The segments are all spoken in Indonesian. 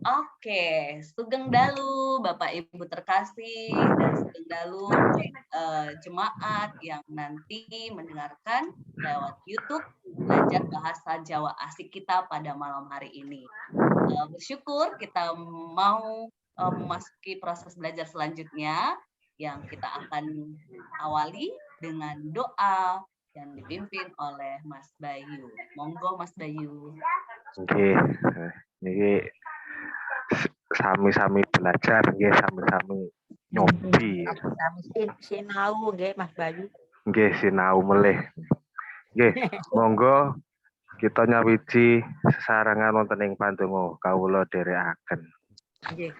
Oke, Sugeng Dalu, Bapak Ibu terkasih, dan Sugeng Dalu jemaat yang nanti mendengarkan lewat YouTube belajar bahasa Jawa asik kita pada malam hari ini. Bersyukur kita mau memasuki proses belajar selanjutnya yang kita akan awali dengan doa yang dipimpin oleh Mas Bayu. Monggo Mas Bayu. Oke, ini sami-sami belajar, nggih sami-sami nyobi. Sami sinau nggih Mas Bayu. Nggih sinau melih. Nggih, monggo kita nyawiji sesarengan wonten ing pandonga kawula dherekaken. Nggih.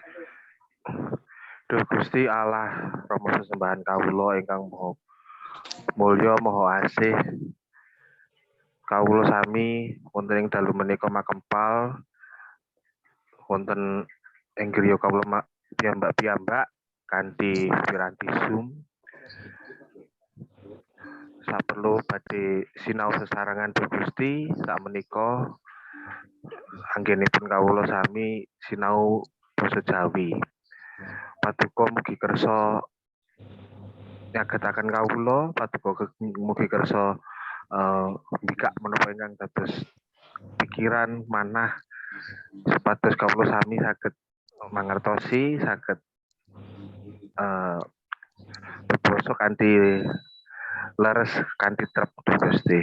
Duh Gusti Allah, Rama sesembahan kawula ingkang maha mulya maha asih. Kawula sami wonten ing dalu menika makempal wonten ing griya kawula piyambak-piyambak kanthi piranti Zoom. Saperlu badhe sinau sesarengan Duh Gusti sakmenika anggenipun kawula sami sinau basa Jawi. Paduka mugi kersa nyagetaken kawula, paduka mugi kersa mbikak menapa ingkang dados pikiran manah supados kawula sami saged mangertosi, saged basa kanthi leres kanthi trep Gusti.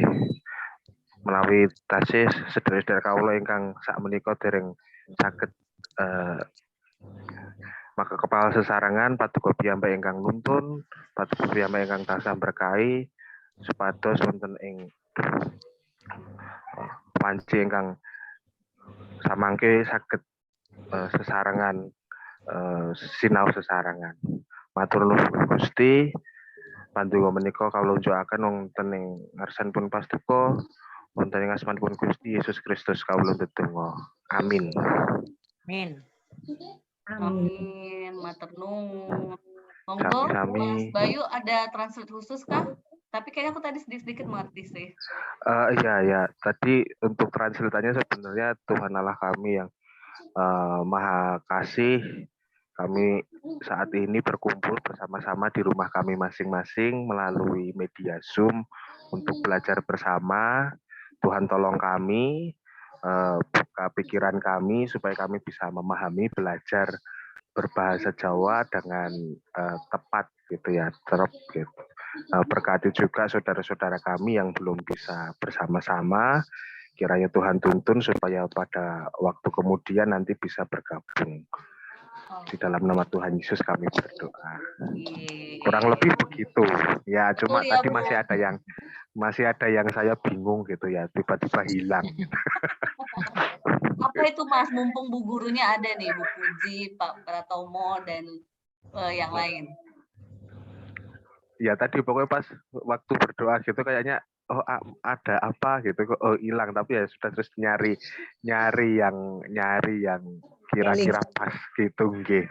Menawi tasih sedherek-sedherek kawula ingkang sakmenika dereng saged maka kepala sesarengan paduka piyambak ingkang nuntun, paduka piyambak ingkang tansah berkahi supados wonten ing panci ingkang samangke saged sesarengan sinau sesarengan. Matur nuwun Gusti, pandonga menika kawula unjukaken wonten ing ngarsanipun pastuka wonten ing asmanipun Gusti Yesus Kristus kawula ndedonga. Amin. Amin. Amin, matur nuwun. Monggo, Mas Bayu ada translate khusus kah? Tapi kayaknya aku tadi sedikit mengerti sih. Iya. Tadi untuk translate-nya sebenarnya Tuhan Allah kami yang Maha Kasih. Kami saat ini berkumpul bersama-sama di rumah kami masing-masing melalui media Zoom untuk belajar bersama. Tuhan tolong kami, buka pikiran kami supaya kami bisa memahami, belajar berbahasa Jawa dengan tepat gitu ya, terap gitu. Berkati juga saudara-saudara kami yang belum bisa bersama-sama, kiranya Tuhan tuntun supaya pada waktu kemudian nanti bisa bergabung. Di dalam nama Tuhan Yesus kami berdoa. Kurang lebih begitu. Ya, cuma ya, tadi masih ada yang saya bingung gitu ya, tiba-tiba hilang. Apa itu Mas? Mumpung Bu gurunya ada nih, Bu Puji, Pak Pratomo, dan yang lain. Ya tadi pokoknya pas waktu berdoa gitu kayaknya ada apa gitu kok hilang, tapi ya sudah terus nyari yang kira-kira pas gitu nggih.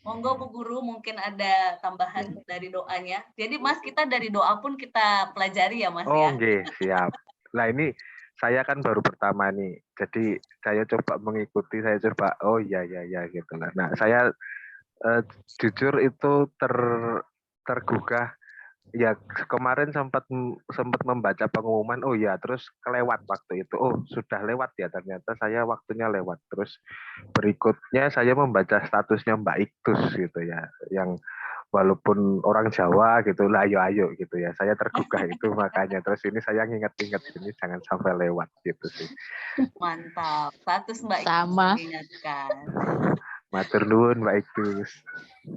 Monggo Bu Guru mungkin ada tambahan dari doanya. Jadi Mas kita dari doa pun kita pelajari ya Mas ya. Nggih, siap. Nah ini saya kan baru pertama nih. Jadi saya coba mengikuti, saya coba iya gitu lah. Nah, saya jujur itu tergugah ya, kemarin sempat membaca pengumuman, oh ya terus kelewat waktu itu, oh sudah lewat ya, ternyata saya waktunya lewat. Terus berikutnya saya membaca statusnya Mbak Iktus gitu ya, yang walaupun orang Jawa gitu lah, ayo gitu ya, saya tergugah itu makanya. Terus ini saya nginget-inget ini jangan sampai lewat gitu sih. Mantap, status Mbak Sama. Iktus diingatkan. Matur nuwun Mbak Iktus.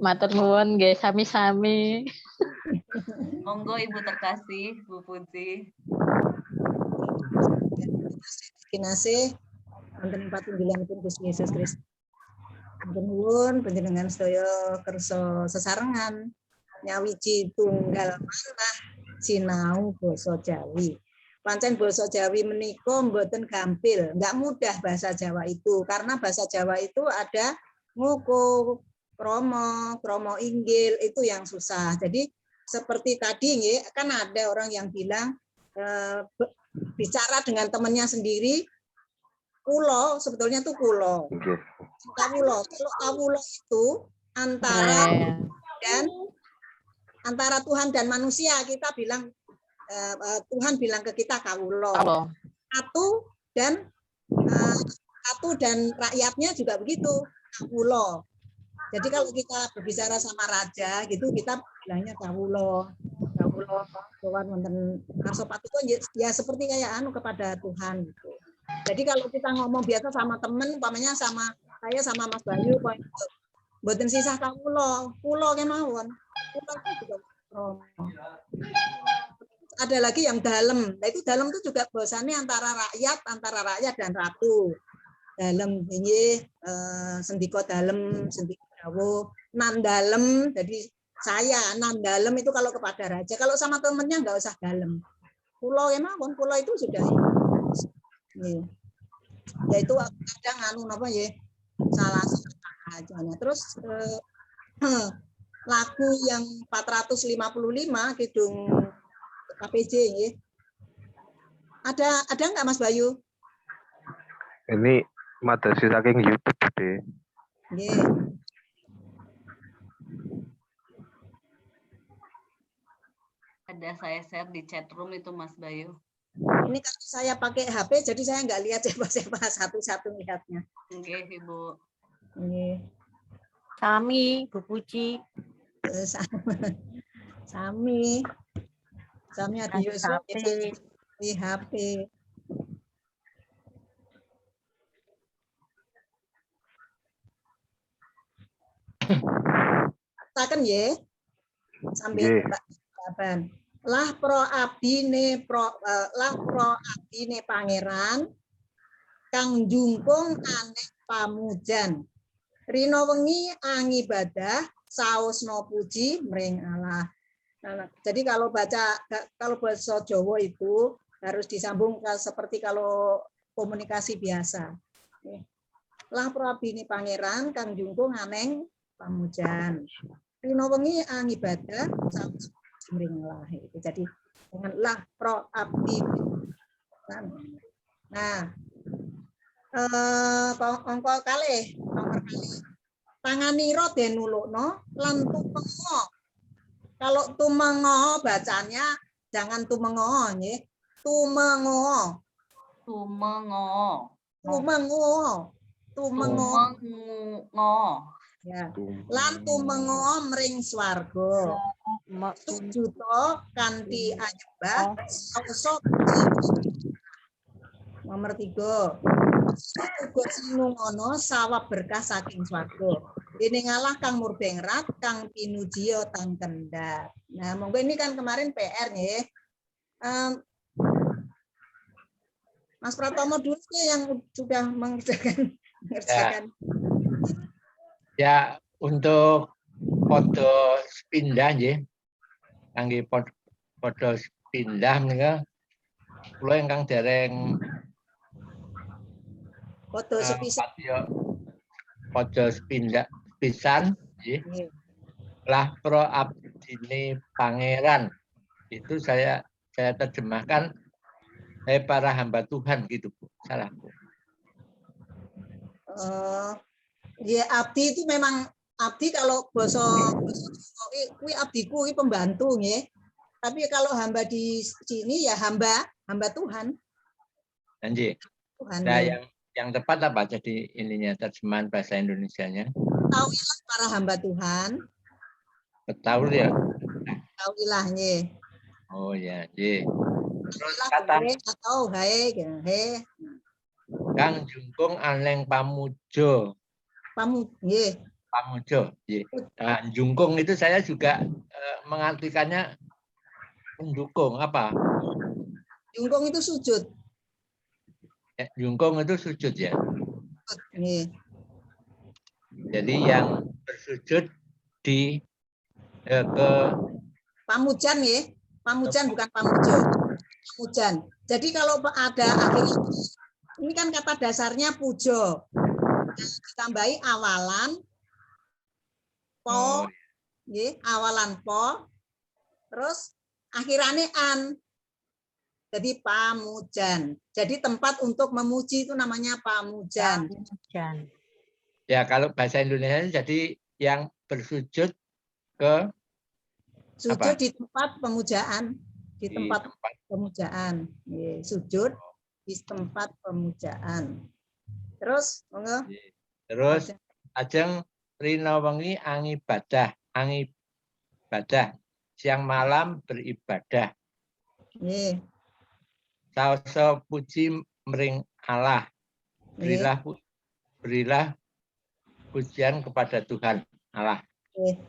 Matur nuwun nggih sami-sami. Monggo Ibu terkasih, Bu Puji. Kinasih wonten patunggilanipun Gusti Yesus Kristus. Matur nuwun panjenengan sedaya kersa sesarengan nyawiji tunggal manah sinau basa Jawi. Pancen basa Jawi menika mboten gampil, enggak mudah bahasa Jawa itu, karena bahasa Jawa itu ada ngoko, kromo inggil, itu yang susah. Jadi seperti tadi kan ada orang yang bilang bicara dengan temannya sendiri Kulo sebetulnya itu kulo. Nggih. Kawulo. Kalau kawulo itu antara Tuhan dan manusia, kita bilang Tuhan bilang ke kita kawulo. Halo. Ratu dan rakyatnya juga begitu, kawulo. Jadi kalau kita berbicara sama raja gitu, kita bilangnya kawulo. Kawulo Tuhan wonten ngarsa patuko ya seperti kayak kepada Tuhan gitu. Jadi kalau kita ngomong biasa sama temen, umpamanya sama saya sama Mas Bayu, mboten sisah kawulo, kulo kemawon. Kulo itu juga ada lagi yang dalam. Nah, itu dalam itu juga bahasanya antara rakyat dan ratu. Dalam ini sendiko dalam, sendiko dawuh, nan dalam. Jadi saya nan dalam itu kalau kepada raja. Kalau sama temennya nggak usah dalam. Kulo kemawon, kulo itu sudah. Ya itu kadang salah aja. Terus lagu yang 455 Kidung KPJ ya. Ada nggak Mas Bayu? Ini materi saking YouTube deh. Nggih. Ada saya share di chat room itu Mas Bayu. Ini kalau saya pakai HP, jadi saya nggak lihat siapa-siapa satu-satu lihatnya. Oke, Ibu. Sami, Bu Puji. Sami ada Yusuf di HP. Taken ya, sambil Mbak lah pro abdine pangeran kang jungkung aneh pamujan rino wengi angibadah saosno puji mring Allah. Nah, jadi kalau bahasa Jawa itu harus disambung seperti kalau komunikasi biasa. Lah pro abdine pangeran kang jungkung aneh pamujan rino wengi angibadah saos Allah itu. Jadi dengan lah pro abdi. Nah, nomor kali tanganiro den nulukno lan tumengo. Kalau tumengo bacanya jangan tumengo nggih. Tumengo. Ya. Lan tumengo mring swarga. Sujuto kanthi anyembah sausa nomor 3. Uga sinungono sawab berkah saking swarga. Dene ngalah kang murbengrat kang pinujiya tan kendhat. Nah, monggo ini kan kemarin PR nggih. Mas Pratomo dulu yang sudah mengerjakan. Ya, untuk foto pindah nggih. Kangge foto pindah menika kula ingkang dereng foto sepisan. Foto pindah pisan nggih. Lah pro abdine pangeran. Itu saya terjemahkan para hamba Tuhan gitu, Bu. Salah, Bu. Ya abdi itu memang abdi kalau bahasa kuwi abdiku kuwi pembantu nggih. Tapi kalau hamba di sini ya hamba Tuhan. Nggih. Nah, yang tepat apa jadi ininya terjemahan bahasa Indonesianya? Ketahuilah para hamba Tuhan. Ketahui ya. Ketahuilah nggih. Oh ya, nggih. Terus kata atau hae. Kang jungkung aneng pamujo. Nggih. Pamujo. Nah, jungkung itu saya juga mengartikannya mendukung apa? Jungkung itu sujud. Jungkung itu sujud ya. Nggih. Jadi yang bersujud di ke pamujan nggih. Pamujan bukan pamujo. Pamujan. Jadi kalau ada akhirnya ini kan kata dasarnya pujo. Ditambahi awalan po, nggih, awalan po. Terus akhirannya an. Jadi pamujan. Jadi tempat untuk memuji itu namanya pamujan. Pamujan. Ya, kalau bahasa Indonesia jadi yang bersujud ke Sujud apa? di tempat pemujaan. Di Di tempat tempat. pemujaan. Sujud di tempat pemujaan. Terus, monggo. Terus ajeng rina wengi angibadah, siang malam beribadah. Nggih. Saoso puji mring Allah. Berilah pujian kepada Tuhan Allah.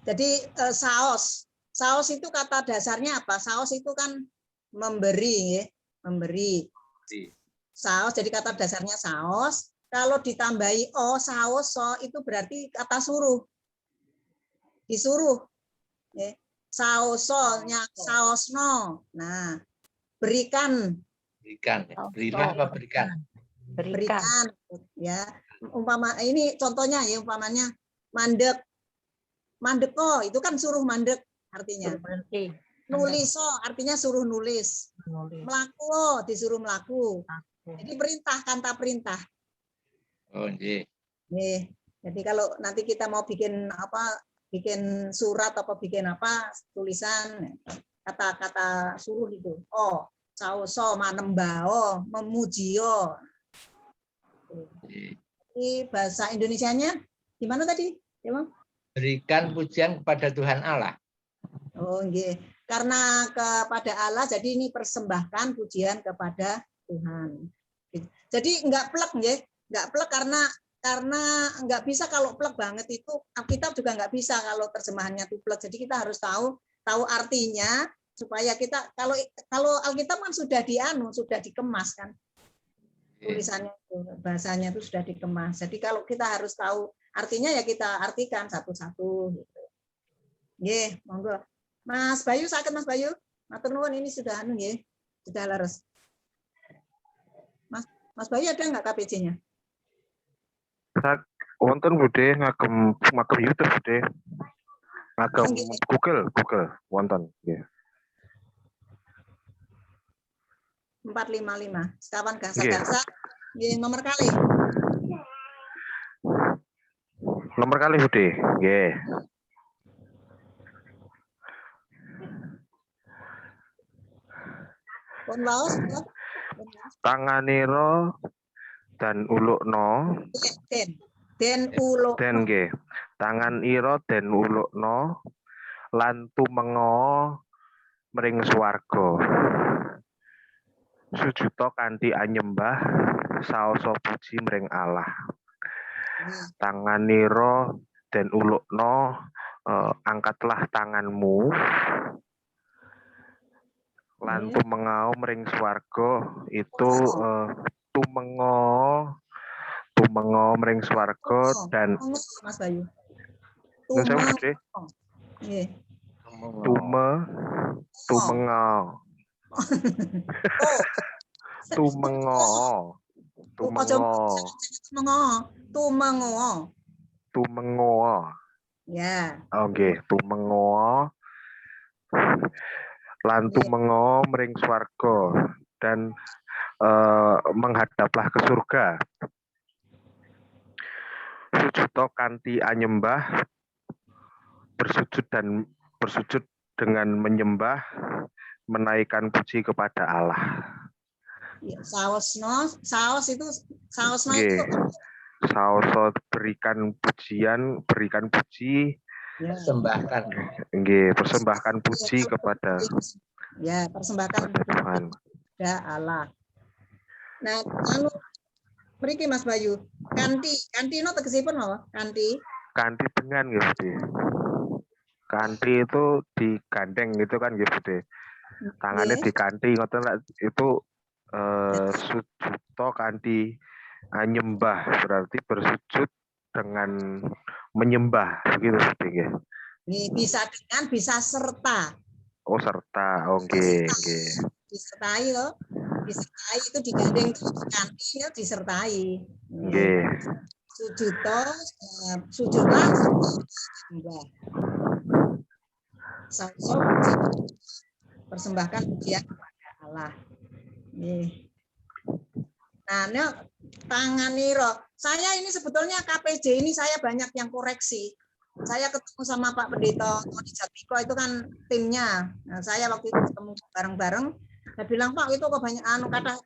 Jadi saos. Saos itu kata dasarnya apa? Saos itu kan memberi, ya. Memberi. Saos, jadi kata dasarnya saos. Kalau ditambahi o, saos, so, itu berarti kata suruh. Disuruh. Ya. Saosonya, saosno. Nah, berikan. Berikan. Berilah apa berikan? Berikan. Ya. Umpama ini contohnya ya, umpamanya mandek. Mandeko itu kan suruh mandek artinya. Nuliso artinya suruh nulis. Melaku disuruh melaku. Jadi perintah, kata perintah. Oh, nggih. Nih, jadi kalau nanti kita mau bikin apa, bikin surat apa bikin apa, tulisan kata-kata suruh itu. Oh, sauso manembao, memujio. Ini bahasa Indonesianya gimana tadi? Ya, Bang? Berikan pujian kepada Tuhan Allah. Oh, nggih. Karena kepada Allah, jadi ini persembahkan pujian kepada Tuhan. Jadi enggak plek, nggih. Enggak plek karena enggak bisa kalau plek banget itu Alkitab juga enggak bisa kalau terjemahannya itu plek. Jadi kita harus tahu artinya supaya kita kalau Alkitab kan sudah sudah dikemas kan. Tulisannya itu, bahasanya itu sudah dikemas. Jadi kalau kita harus tahu artinya ya kita artikan satu-satu gitu. Nggih, monggo. Mas Bayu, sakit Mas Bayu? Matur nuwun ini sudah nggih. Sudah laras. Mas Bayu ada enggak KPJ-nya? Wonten Bude ngagem YouTube Bude. Ngagem Google wonten nggih. 455. Sekawan gasa-gasa nggih nomor kali. Nomor kali Bude. Nggih. Pun waos. Tanganiro dan ulukno. Den ulukno. Den nggih. Tangan ira den ulukno lan tumenga mring swarga. Sujuta kanthi anyembah saoso puji mring Allah. Tanganira den ulukno, angkatlah tanganmu lan tumengao mring swarga itu tumenga mring swarga dan Mas Bayu. Tumenga. Ya. Oke, tumenga lan tumenga mring swarga dan menghadaplah ke surga. Sujuto kanthi anyembah, bersujud dengan menyembah, menaikkan puji kepada Allah. Ya, saos itu berikan puji, persembahkan. Nggih, persembahkan puji kepada persembahkan Tuhan. Ya Allah. Nah, mriki Mas Bayu, kanthi no tegesipun apa? Kanthi dengan nggih, Budi. Kanthi itu digandeng gitu kan nggih, Budi. Tangannya diganti ngoten itu sujuto kanthi nyembah, berarti bersujud dengan menyembah begitu Budi nggih. Bisa dengan, bisa serta. Oh, serta. Oke, nggih. Disertai loh. Disertai itu digandeng kanthi ya disertai. Nggih. Sujudlah persembahkan pujian kepada Allah. Nggih. Nah, tangan niro. Saya ini sebetulnya KPJ ini saya banyak yang koreksi. Saya ketemu sama Pak Pendeta Tony Jatmiko itu kan timnya. Nah, saya waktu itu ketemu bareng-bareng. Saya bilang Pak itu kok banyak kata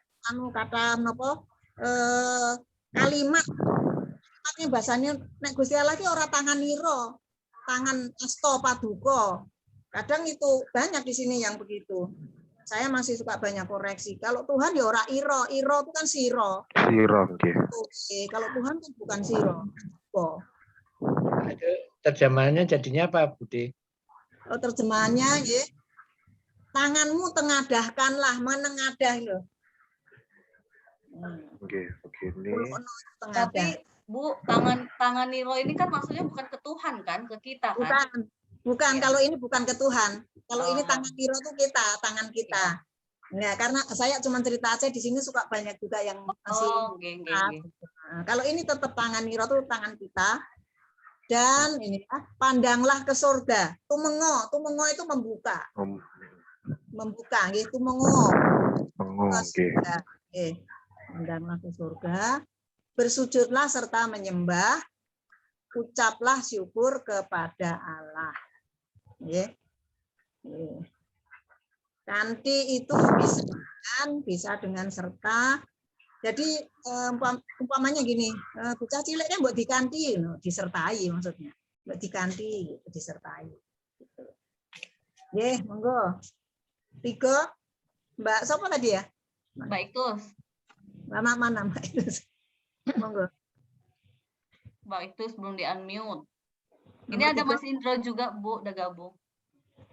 kalimatnya bahasanya nek Gusti Allah iki ora tangan niro, tangan asto paduka. Kadang itu banyak di sini yang begitu. Saya masih suka banyak koreksi. Kalau Tuhan ya ora iro itu kan siro. Siro nggih. Oke, kalau Tuhan kan bukan siro. Oh. Itu terjemahannya jadinya apa, Budi? Oh, terjemahannya ya. Tanganmu tengadahkanlah, menengadah loh. Oke, begini. Tapi Bu, tangan niro ini kan maksudnya bukan ke Tuhan kan, ke kita kan? Bukan. Ya. Kalau ini bukan ke Tuhan. Kalau ini Oh. tangan niro itu kita, tangan kita. Ya, karena saya cuma cerita aja di sini suka banyak juga yang masih. Nggih. Nah, kalau ini tetap tangan niro itu tangan kita. Dan ini pandanglah ke surga. Tumengo itu membuka. Membuka, nggih, tumengo. Oke. Pandanglah ke surga. Bersujudlah serta menyembah. Ucaplah syukur kepada Allah. Nggih. Kanti itu bisa dengan serta. Jadi umpamanya gini, bocah cilik kan buat dikanti, disertai maksudnya. Buat dikanti, disertai. Gitu. Nggih, monggo. 3, Mbak siapa tadi ya? Mbak Iktus. Mana Mbak Iktus? Monggo. Mbak Iktus belum di-unmute. Ini Nomor ada 3. Mas Indro juga, Bu, udah gabung.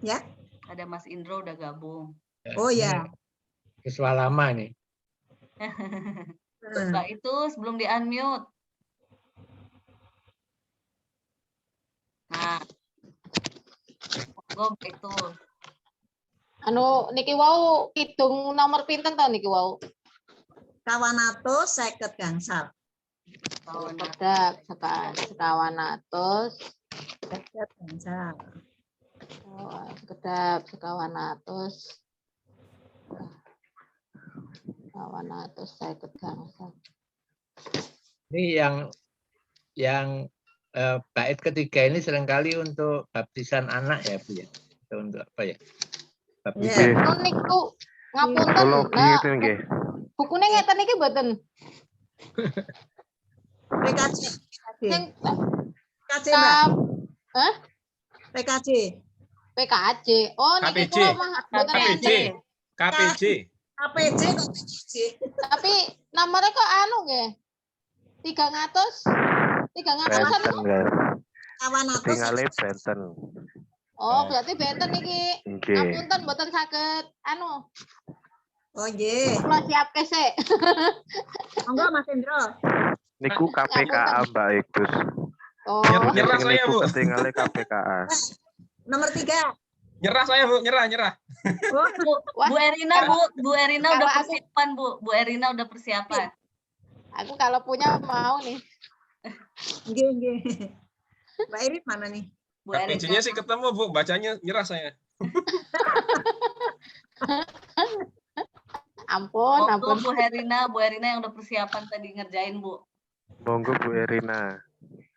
Ya. Ada Mas Indro udah gabung. Oh ya. Siswa lama nih. Mbak Iktus belum di-unmute. Nah. Monggo Mbak Iktus. Niki wau hitung nomor pinten to niki wau? 250 gangsal. Sekedap sekawan atus. Gangsal. Oh, sekedap sekawan atus. Sekawan atus seket gangsal. Ini yang bait ketiga ini seringkali untuk baptisan anak ya, Bu ya. Atau untuk apa ya? Baptisan. Niku ngapunten. Psikologi itu nggih. Bukune ngeten iki mboten. PKJ. Sing PKJ, Mbak. Hah? PKJ. PKJ. Oh, niki KPJ. kula mah mboten KPJ. enten. KPJ. KPJ kok PKJ. Tapi nomornya kok anu nggih. 300. 300-an Benten kok. guys. Kawan atus. Tinggalnya benten. Oh, berarti benten iki. Nggih. Ngapunten mboten saged anu. Oh nggih. Kula siapke sik. Monggo Mas Indro. Niku KPKA Mbak Iktus. Oh, Nyerah Sing saya, niku Bu. ketinggalan KPKA. Nomor 3. Nyerah saya, Bu. Nyerah. Oh, Bu Erina, Bu Erina Kalau udah aku- persiapan, Bu. Bu Erina udah persiapan. aku kalau punya mau nih. nggih. Mbak Iris mana nih? Bu Erina. KPJ-nya sih ketemu, Bu. Bacanya nyerah saya. Ampun, Monggo ampun. Bu Erina yang udah persiapan tadi ngerjain, Bu. Monggo Bu Erina.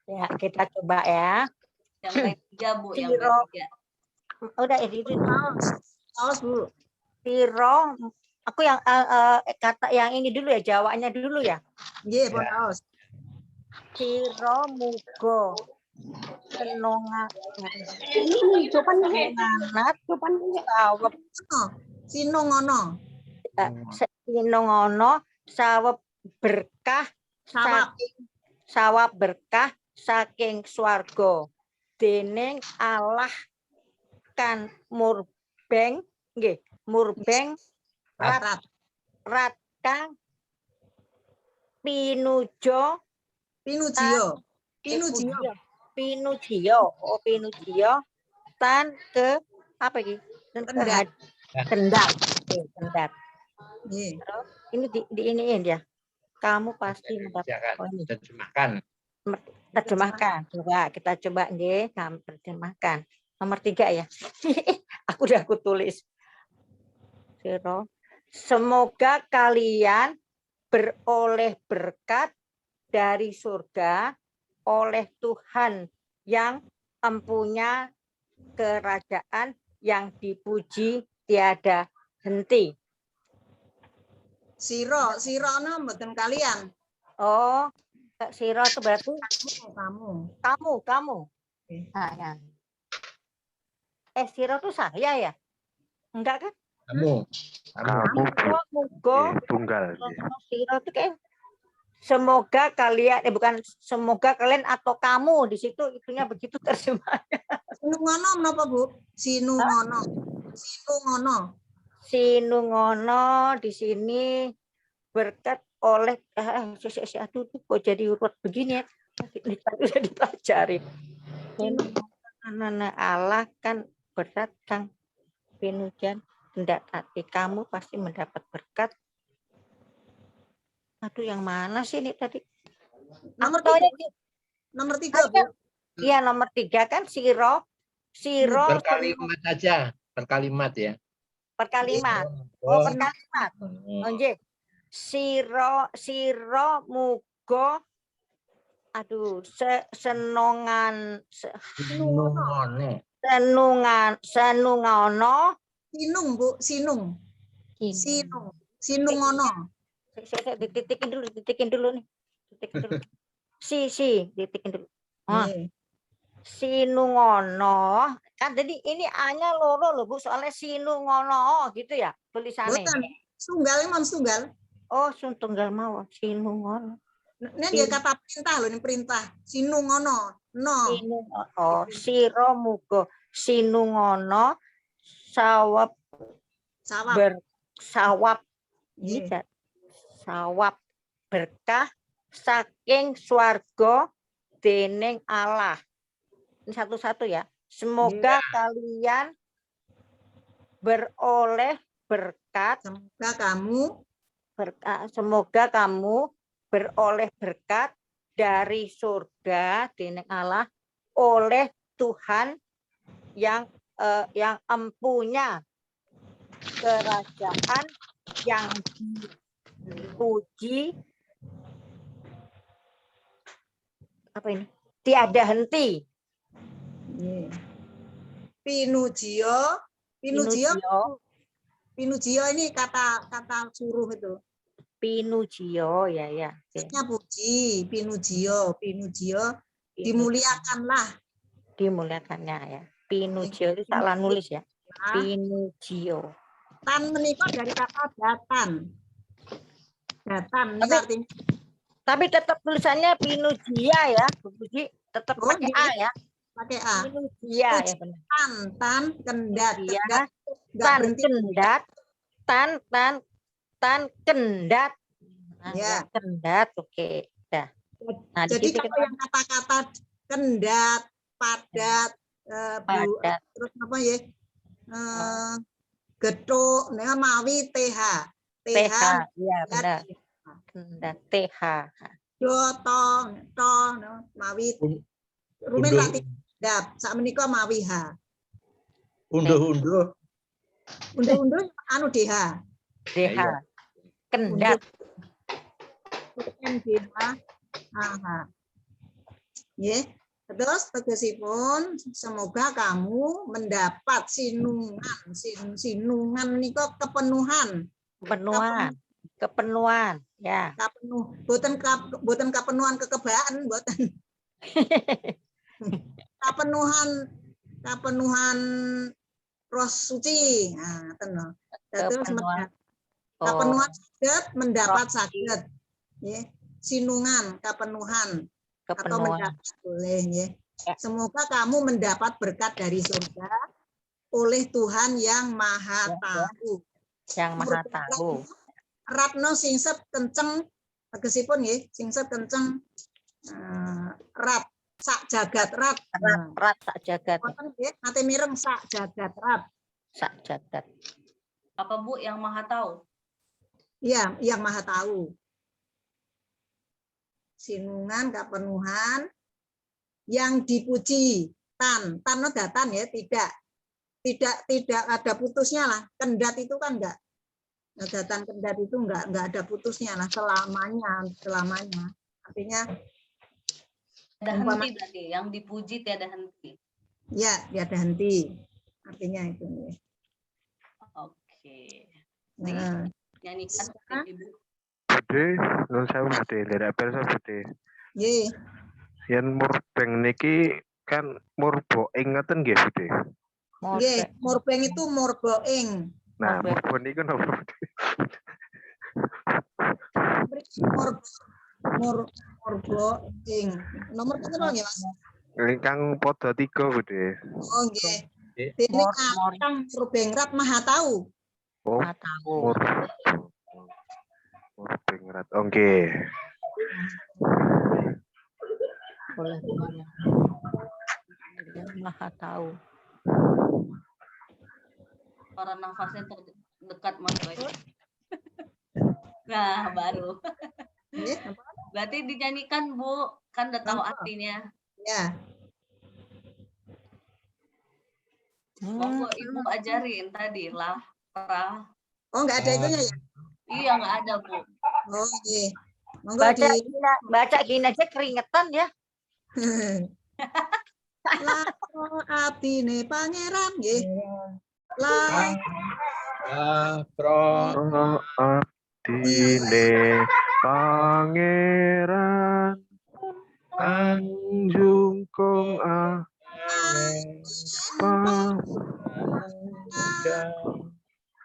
Ya, kita coba ya. Yang baik 3, Bu, yang Zero. baik 3. Udah edit. Aos, Bu. Piro. Aku yang kata yang ini dulu ya, Jawanya dulu ya. Nggih, pun aos. Piro mugo. Senonga. Sawep. Sino ngono. Sinongono. Sawep berkah. Sawap. Sawap berkah saking swarga. Dening Allah kan murbeng. Nggih, murbeng. Rat. Rat kang pinujo Pinujio. Pinujio tan ke apa iki? Kendap. Kendap. Kendap. Nggih. Ini diiniin ya. Kamu pasti mendapat Silakan. ini. Terjemahkan. Terjemahkan. Coba kita coba nggih, kamu terjemahkan. Nomor 3 ya. Aku tulis. Siro semoga kalian beroleh berkat dari surga oleh Tuhan yang empunya kerajaan yang dipuji tiada henti. Siro mboten kalian. Oh, siro itu berarti Kamu. kamu. Oke. Nah, ya. Siro itu saya ya? Enggak kan? Kamu. Kamu, Bu. Mugo, Tunggal. siro itu kayak semoga kalian semoga kalian atau kamu di situ itunya begitu terjemahnya. Sinungono menapa, Bu? Sinungono. Sinungono di sini berkat oleh aduh kok jadi urut begini ya. Bisa dipelajari. Anak Allah kan berat Kang Pinujan, hendak hati kamu pasti mendapat berkat. Aduh, yang mana sih ini tadi? Nomor Aku 3. Nomor 3, Bu. Iya, nomor 3 kan siro Berkalimat saja, berkalimat ya. perkalimat. Oh, perkalimat. Nggih. Siro mugo aduh senongan senungono Sinung, Bu, sinung. Sinungono. Saya dititikin dulu nih. Ditikin dulu. Ditikin dulu. Nggih. Sinungono kan jadi ini A-nya loro loh Bu, soalnya sinungono gitu ya tulisannya. Boten. Tunggal. Oh, tunggal mau sinungono. Ini dia kata perintah loh, ini perintah. Sinungono. No. Oh, siro mugo sinungono sawab bersawab Nggih. sawab berkah saking swarga dening Allah. Ini satu-satu ya. Semoga kalian beroleh berkat. Semoga kamu beroleh berkat dari surga dening Allah oleh Tuhan yang empunya kerajaan yang dipuji apa ini? Tiada henti. Pinujio ini kata suruh itu. Pinujio ya. Maksudnya puji, pinujio, dimuliakanlah. Dimuliakannya ya. Pinujio itu salah nulis ya. Pinujio. Tan menikah dari kata datan. Datan ini artinya. Tapi tetap tulisannya pinujia ya, Bu Puji. Tetap pakai A ya. Pakai A. Pinujia ya benar. Tan kendat. Tan kendat. Tan kendat. Nah, ya. Kendat, oke. Dah. Nah, jadi kalau yang kata-kata kendat, padat, terus apa ya? Getuk, mawi TH. TH, iya benar. Kendat TH. To, mawi. Rumen latih dap, sak menika mawi H. Unduh-unduh anu DH. DH. Kendat. DH. Ya, terus tegesipun semoga kamu mendapat sinungan nika kepenuhan ya. Boten kepenuhan kekebaan boten. Kepenuhan roh suci. Nah, tenang. Terus kepenuhan saged mendapat saged. Ya, sinungan kepenuhan. Atau mendapat boleh ya. Semoga kamu mendapat berkat dari surga oleh Tuhan yang Maha Tahu. Yang Maha Tahu. Ratno singset kenceng tegesipun nggih, singset kenceng rat sak jagat rat. Rat sak jagat. Nate mireng sak jagat rat. Sak jagat. Apa Bu yang Maha Tahu? Iya, yang Maha Tahu. Sinungan kepenuhan yang dipuji. Tan datan ya, tidak ada putusnya lah. Kendat itu kan enggak Nadatan kendat itu enggak ada putusnya lah, selamanya. Artinya Tiada Umpama- henti berarti, yang dipuji tiada henti. ya tiada henti. Artinya itu. Oke. Nah, Nyanyikan Ibu. Bude, nun sewu bude, lirik pirsa bude. nggih. Yen murbeng niki kan murboing ngoten nggih bude. Nggih, murbeng itu murboing. Nah, Murbeng. murbo niku napa bude? Murboing. Nomor pinten nggih, Mas? Ingkang padha 3 bude. Oh nggih. Nggih. Dene Mor- kang murbeng rap maha tahu. Oh, Nggak tahu. murbeng rat. Oke. Boleh boleh. Dia maha tahu. Suara nafasnya terdekat Mas Roy. Nah, baru. Nggih, Berarti dinyanyikan, Bu. Kan udah tahu Apa? artinya. ya. Monggo Ibu ajarin tadi lah. Oh enggak ada itunya ya? Iya, nggak ada, Bu. Oh nggih. Monggo Baca gini aja keringetan ya. Laro abdine pangeran nggih. Lah Pro Abdine pangeran Tanjung Kong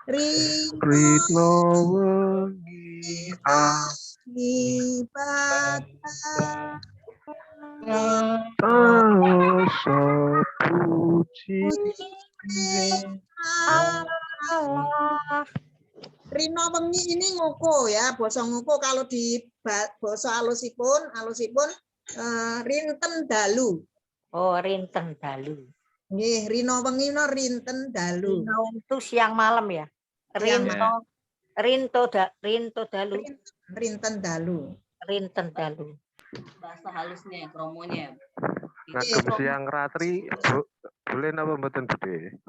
Ritno wengi ibadah Taoso puji Rino wengi ini ngoko ya, basa ngoko kalau di basa alusipun rinten dalu. Oh, rinten dalu. Nggih, rino wengi no rinten dalu. Rino itu siang malam ya. Siang Rinto dalu. Rinten dalu. Rinten dalu. Bahasa halusnya, kromonya. ngagem siang ratri boleh napa mboten Bude?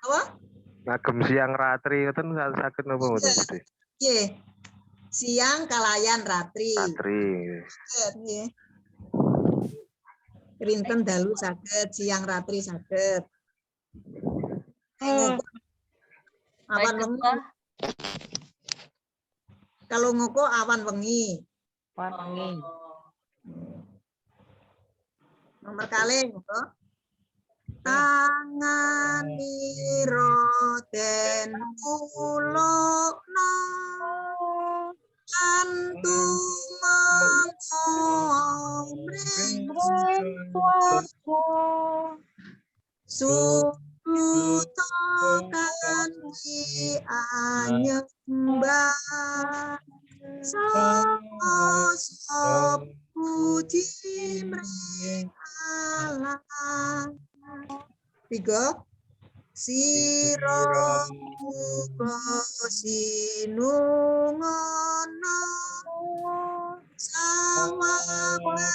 Apa? Ngagem siang ratri ngoten saged napa mboten Bude? Nggih. Siang kalayan ratri. Ratri. Nggih. Rinten dalu saged, siang ratri saged. Awan Baik, wengi. Pak. Kalau ngoko awan wengi. Wangi. Nomor kalih ngoko. Tangan iro den ulokno antu mengomring sutokan di anyembah sop puji mrikala 3 sira muga sinungono sawarga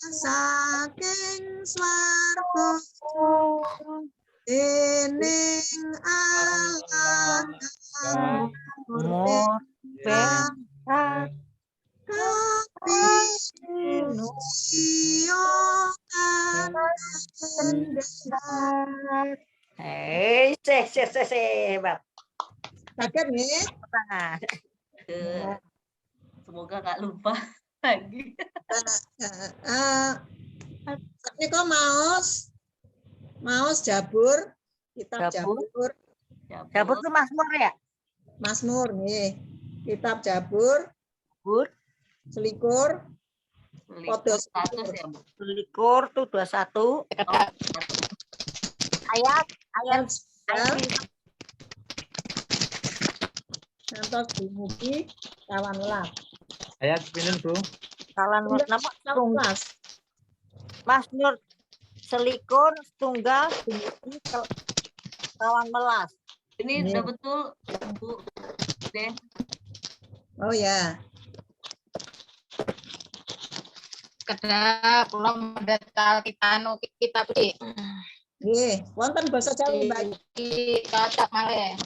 saking swarga dening Allah Hebat. Sakit nih. Semoga nggak lupa lagi. Ini kok maos jabur, kitab jabur. Jabur itu Mazmur ya? Mazmur nih. Kitab jabur. Selikur. Likur 100 ya, Bu. Selikur tuh 21. Ayat Ngantos dumugi kawan welas. ayat pinten, Bu? kawan nama Welas. Mazmur selikur tunggal dumugi kawan melas. Ini udah betul, Bu. Deh. Oh ya. Kedap kula mendeta kitab iki. Nggih, wonten basa Jawi, Mbak. Iki cocok malih.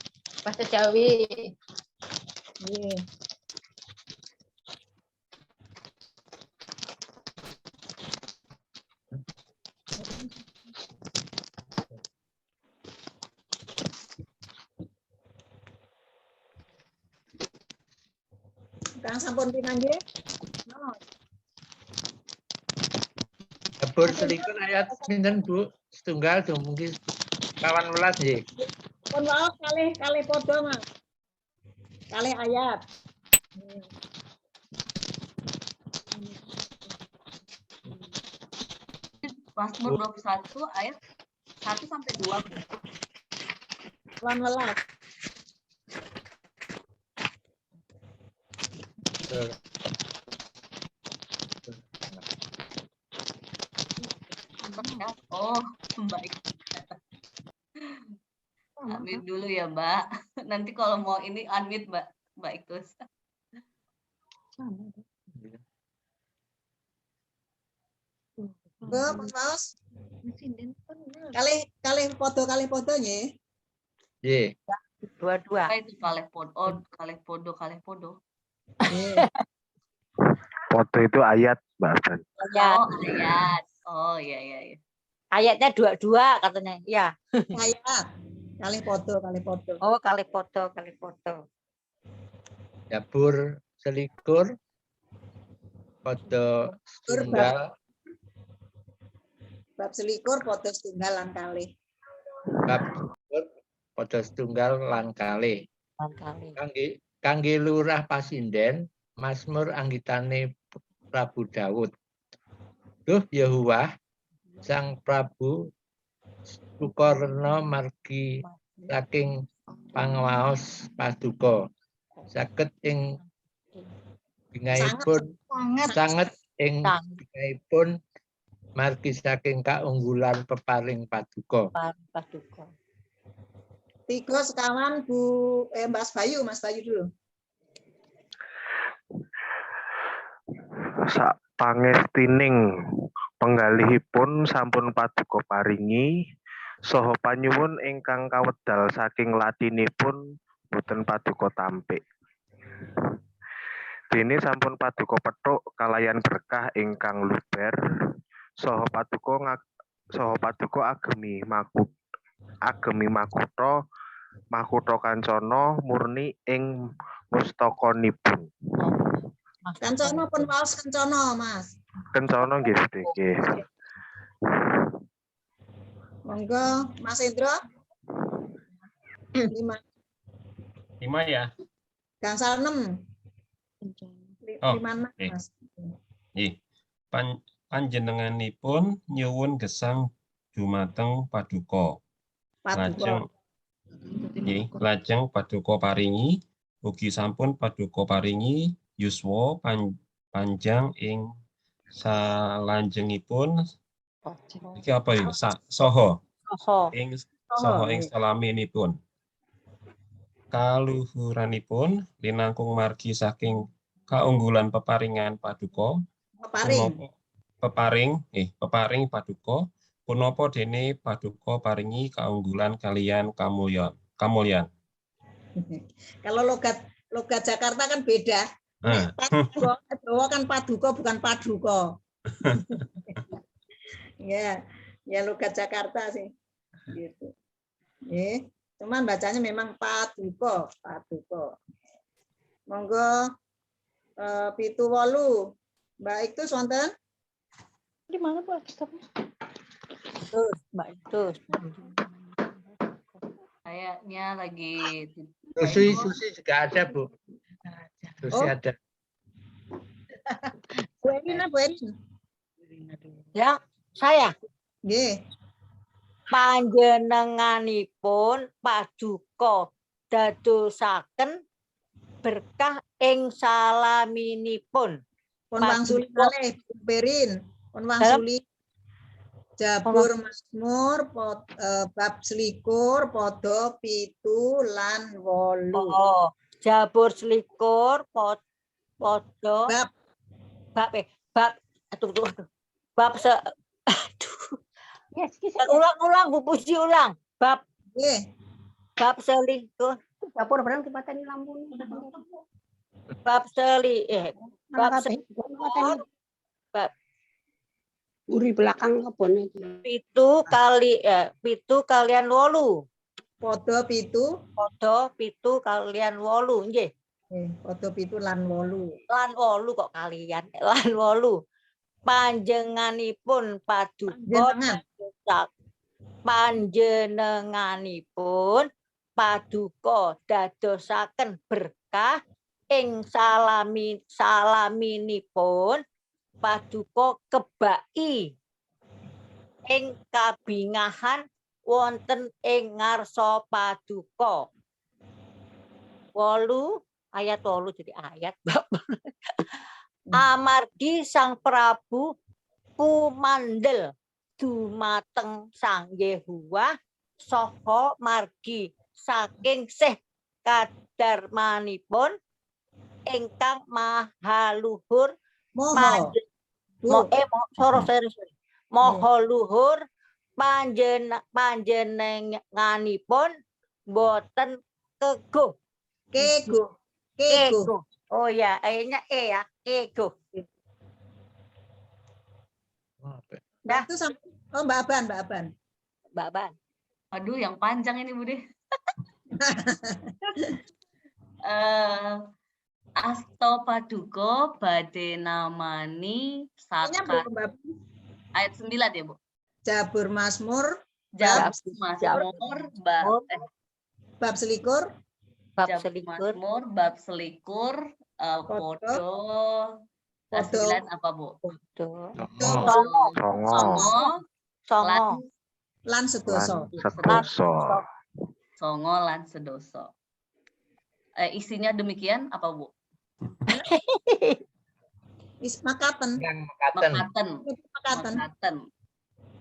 Bahasa Jawi. Nggih. Kang sampun pinang nggih? No. Dapur selikur ayat pinten Bu? Setunggal dumugi 18 nggih. Pun waos kalih padha, Mas. Kalih ayat. Mazmur 21 ayat 1 sampai 2. Bu. 18. Oh, baik. Unmute dulu ya, Mbak. Nanti kalau mau ini unmute, Mbak. Mbak Ikus. Bu, pun waos. Kalih padha nggih. Nggih. Dua-dua. Apa itu kalih podo? Oh, kalih podo. Nggih. Foto itu ayat, Mbak Afan. Ayat. Oh, ayat. Oh, iya. Ayatnya dua-dua katanya. Ya. Ayat. Kalih padha. Oh, kali foto. Dapur selikur padha setunggal Bab selikur padha setunggal lan kalih. bab padha setunggal lan kalih. Kali. Kangge lurah pasinden Mazmur anggitane Prabu Daud. Duh Yehuwah Sang Prabu Sukorna margi saking pangaos paduka saged ing bingahipun sanget ing bingahipun margi saking kaunggulan peparing paduka. Paduka. 3 sekawan Bu Mas Bayu dulu. Sak pangestining penggalihipun sampun paduka paringi saha panyuwun ingkang kawedal saking latinipun boten paduka tampik. Dene sampun paduka pethuk kalayan berkah ingkang luber saha paduka agemi makutha kancana murni ing mustakanipun. Kancana pun waos kancana, Mas. Kencana nggih nggih. Monggo Mas Indro. 5. 5 ya. Gangsal 6. Oh, 5 oke. Mas. Nggih. Panjenenganipun nyuwun gesang dumateng paduka. Paduka. Lajeng paduka paringi ugi sampun paduka paringi yuswa panjang ing salanjengipun iki apa iki saha ing salaminipun kaluhuranipun linangkung margi saking kaunggulan peparingan paduka peparing paduka punapa dene paduka paringi kaunggulan kalian kamulyan. Kalau logat Jakarta kan beda. Jawa kan paduka bukan paduka. ya logat Jakarta sih. Gitu. Cuman bacanya memang paduka. Monggo 7-8 Mbak Iktus wonten? Di mana Bu? Mbak itu. Kayaknya lagi Susi juga ada, Bu. Susi ada. Bu Erina. Ya, saya. Nggih. Panjenenganipun paduka dadosaken berkah ing salaminipun. Pun wangsuli kalih Berin. Pun wangsuli Jabur Mazmur bab selikur padha 7 lan 8. Oh, Jabur selikur padha bab ulang Bu Puji ulang. Bab Nggih. bab selikur. Dapur barang dipateni lampu. bab selikur Uri belakang apa nih? pitu kalian 8. Podo pitu. Podo pitu kalian 8 nggih. Podo pitu lan 8. Lan 8 kok kalian. Lan 8. Panjenenganipun paduka dadosaken berkah ing salaminipun paduka kebaki ing kabingahan wonten ing ngarsa paduka. 8 ayat 8 jadi ayat. Amargi Sang Prabu kumandel dumateng Sang Yehuwa saha margi saking sih kadarmanipun ingkang mahaluhur Maha luhur panjenenganipun boten keguh. Keguh. Oh ya, ayatnya ya, keguh. Nah, itu Mbak Aban. Aduh, yang panjang ini Bude. Asto paduka badhe namani sakat. Ayat 9 ya, Bu. Jabur Mazmur. Bab selikur. Podo. 9 apa, Bu? Songo. Lan sedoso. Songo lan sedoso. Isinya demikian apa, Bu? Makaten.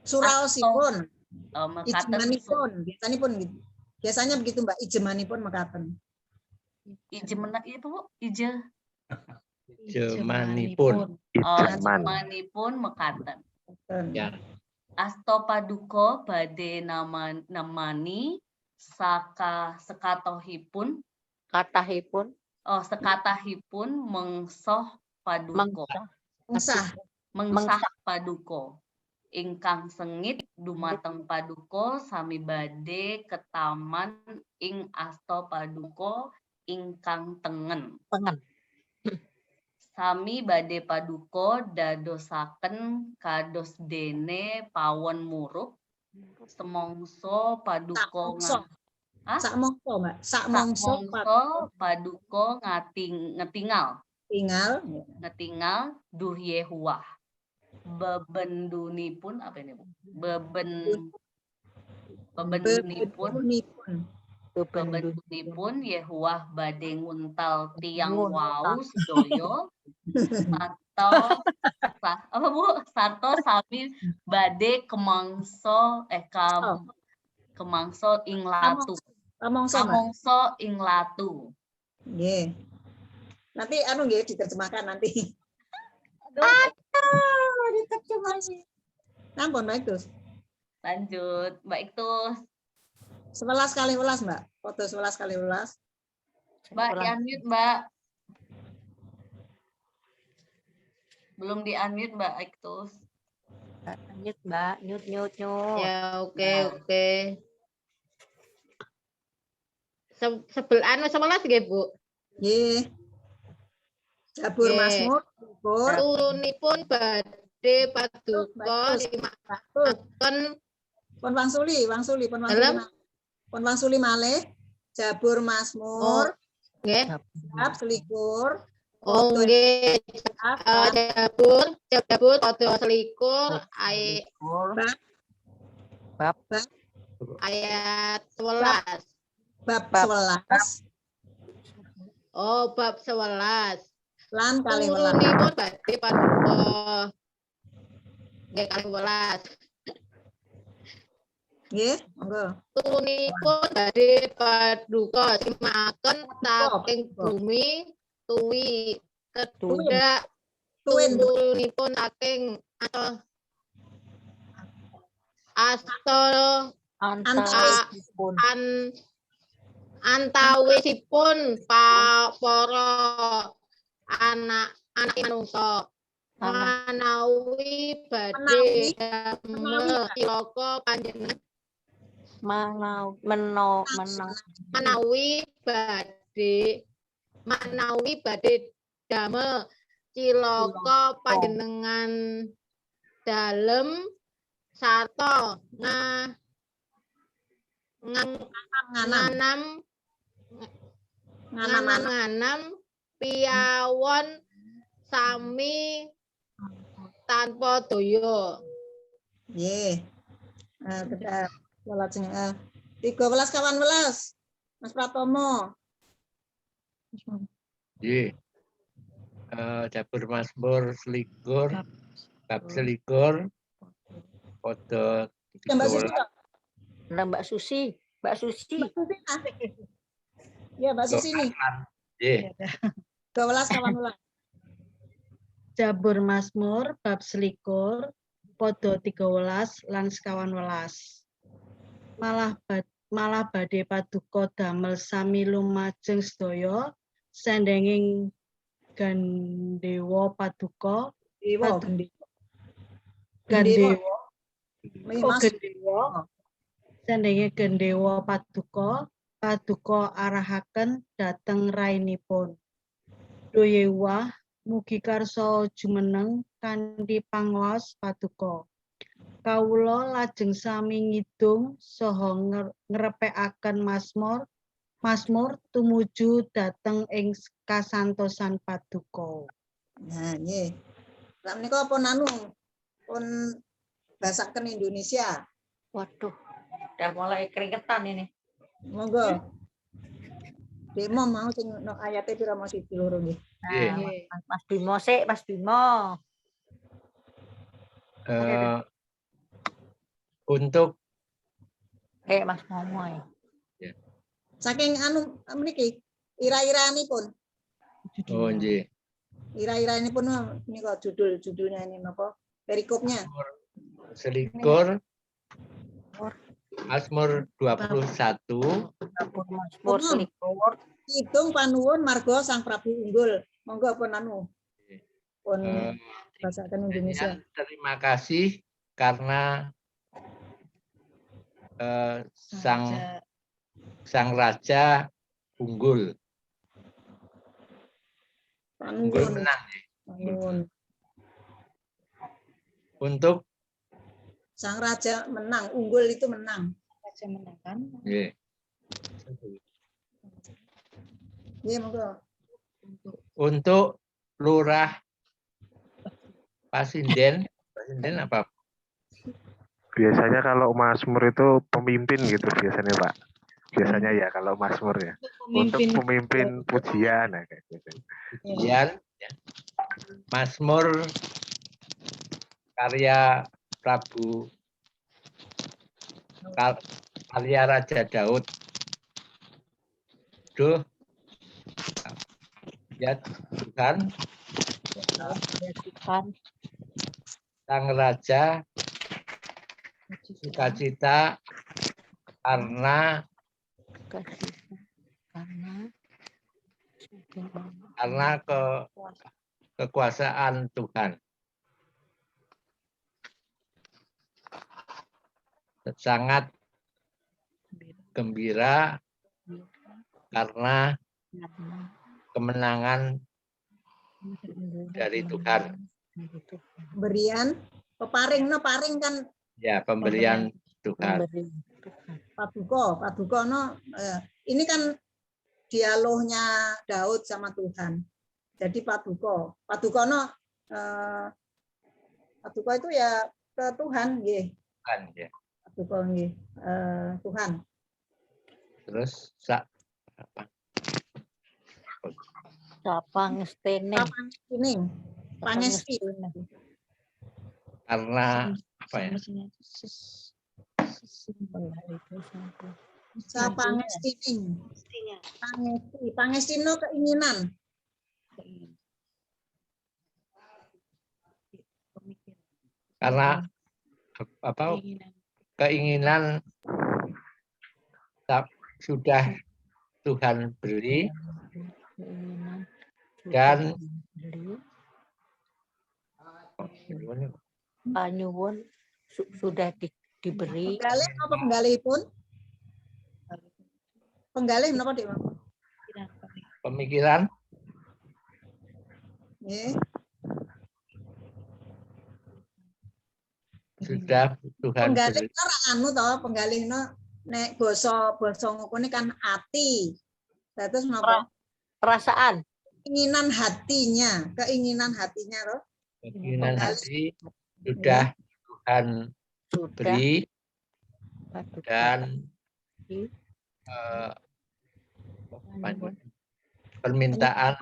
Suraosipun. Ijemanipun. Biasanya begitu Mbak, ijemanipun makaten. Ijemen itu, Bu? Ijemanipun. Ijemanipun mekaten. Ya. Asto paduka badhe namani sekatahipun mengsoh paduka. Mengsah paduka. Ingkang sengit dumateng paduka sami badhe ketaman ing asta paduka ingkang tengen. Sami badhe paduka dadosaken kados dene pawon muruk semongso paduka sakmongso paduka ngetingal duh Yehuwah. Bebendunipun apa ini, Bu? Bebendunipun Yehuwah badhe nguntal tiang wau sedaya apa, Bu? Sarto sami badhe kemangsa ing latu. Kamangsa ing latu. Nggih. Nanti nggih diterjemahkan nanti. Diterjemahkan. Nampun Mbak Iktus. Lanjut, Mbak Iktus. 11 kali 11, Mbak. Foto 11 kali 11. Mbak, di-unmute, Mbak. Belum di-unmute, Mbak Iktus. Unmute, Mbak. Mute. Ya, oke. Sebelah 11 nggih, Bu. Nggih. Jabur Mazmur turunipun badhe paduka limaken pun wangsuli malih Jabur Mazmur nggih bab selikur nggih Jabur padha selikur ayat 11 bab 11 bab 11 lan kali 11 turunipun badhe paduka nggih kali 11 nggih monggo turunipun badhe paduka simaken saking bumi tuwi kedunda turunipun saking Antawisipun para anak manungsa manawi badhe damel cilaka panjenengan manawi badhe damel cilaka panjenengan dalem sarta nganam piyawon sami tanpa daya. Nggih. Kita lajeng 13 kawan welas. Mas Pratomo. Nggih. Dapur Mazmur selikur, bab selikur, pada Mbak Susi. Mbak Susi. Ya, Mbak Susi nih. Nggih. 12 kawan welas. Jabur Mazmur bab selikur podo 13 lan sekawan welas. Malah badhe paduka damel sami lumajeng sedaya sendenging gandewa paduka gandewa sendenge gandewa paduka arahaken dhateng rainipun. Doyewa mugi karsa jumeneng kanthi pangaos paduka. Kawula lajeng sami ngidung saha ngrepekaken Mazmur tumuju dhateng ing kasantosan paduka. Nah, nggih. Lah menika pun pun basaken Indonesia. Waduh, udah mulai keringetan ini. Monggo. Demo mau sing ayate pira mau siji loro nggih. Mas Bimo sik, Mas Bimo. Untuk Mas Momoy. Saking mriki ira-iranipun. oh nggih. Ira-iranipun menika judulnya ini napa? Perikopnya. Selikur Mazmur 21. Mazmur selikur. Hitung panuwun marga Sang Prabu Unggul. Monggo pun pun basaken Indonesia. Terima kasih karena sang raja unggul. Unggul menang. Untuk sang raja menang, unggul itu menang. Raja menang kan? Nggih. Nggih, monggo. Untuk lurah Pasinden apa? Biasanya kalau Mazmur itu pemimpin gitu biasanya Pak. Biasanya ya kalau Mazmur ya. Untuk pemimpin pujian ya kayak gitu. Pujian ya. Mazmur karya Raja Daud. Duh. Ya Tuhan. Sang Raja sukacita karena kekuasaan Tuhan. Sangat gembira karena kemenangan dari Tuhan. Pemberian, peparing kan? Ya, pemberian Tuhan. Paduka ini kan dialognya Daud sama Tuhan. Jadi paduka itu ya ke Tuhan, nggih. Tuhan ya. Paduka nggih, Tuhan. Terus Pangestine. Pangesti. Karena apa ya? Pangestino keinginan. Karena keinginan sudah Tuhan beri Keinginan dan beli panyuwun sudah diberi. Penggalih apa penggalihipun? Penggalih menapa, Dik? pemikiran Nggih. sudah Tuhan Penggalih beri. ora anu to, penggalihna nek basa ngukune kan ati. Terus menapa? Perasaan. Keinginan hatinya loh. Keinginan hati sudah Tuhan beri dan permintaan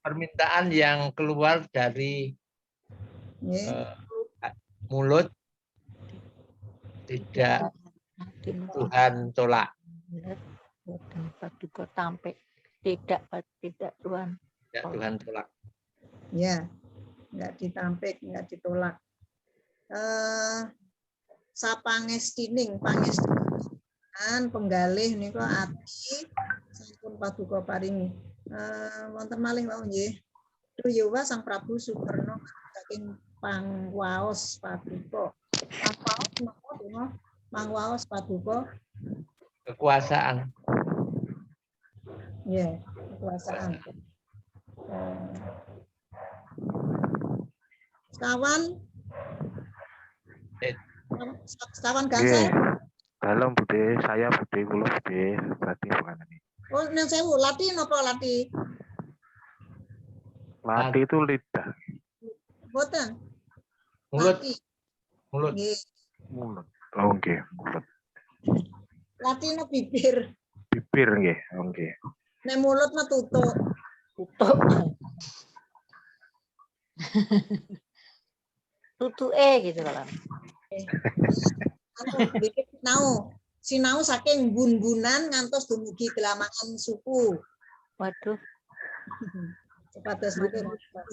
permintaan yang keluar dari mulut tidak Tuhan tolak. Paduka tampe tidak Tuhan. Tidak Tuhan tolak. Ya, enggak ditampik, enggak ditolak. Sapangestining penggalih nika ati sampun paduka paringi. Wonten malih wau nggih. Duyawa Sang Prabu Sukerno saking pangwaos paduka. Pangwaos paduka Kekuasaan. ya, kekuasaan. Sekawan gangsal. Dalam Bude, saya Bude, kula Bude, berarti bukan ini. Oh, nang sewu, lati napa lati? Lati itu lidah. Boten. Mulut. Lati. Mulut. Nggih. Mulut. Oh, nggih, mulut. Lati no bibir. Bibir nggih, oh, nggih. Nek mulut mah tutuk. Tutuk. Tutuke gitu kalau. Sinau saking gun-gunan ngantos dumugi Delamangan suku. Waduh. Sepados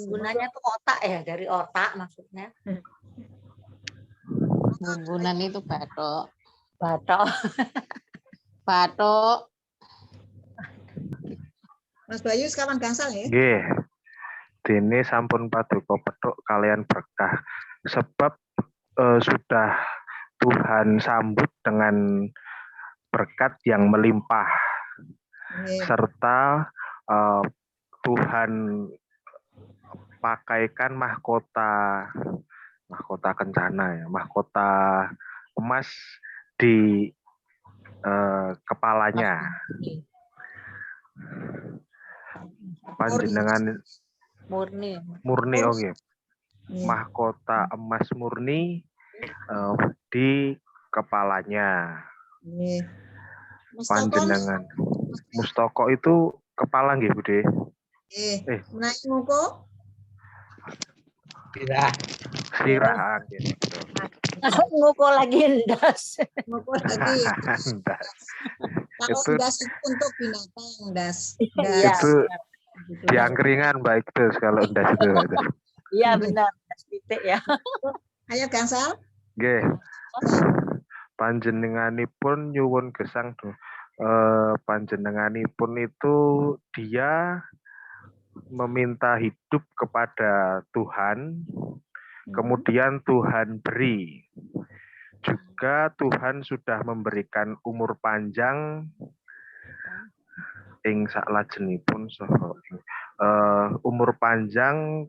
gunanya tuh otak ya, dari otak maksudnya. Gun-gunan itu batok. Mas Bayu sekawan gangsal ya? Nggih. Dene sampun paduka petuk kalian berkah sebab sudah Tuhan sambut dengan berkat yang melimpah. Serta Tuhan pakaikan mahkota kencana ya, mahkota emas di kepalanya. Panjenengan murni oke. Mahkota emas murni di kepalanya. Panjenengan mustaka itu kepala nggih, Bude? Menawi muka? Sirah gitu. Nguko lagi ndas. Nguko lagi. Kalau Itu ndas itu untuk binatang, ndas. Itu diangkringan baik terus kalau ndas itu. Iya benar, ndas titik ya. Ayo gangsal. Nggih. Panjenenganipun nyuwun gesang panjenenganipun itu dia meminta hidup kepada Tuhan, kemudian Tuhan beri. Juga Tuhan sudah memberikan umur panjang ing saklajengipun umur panjang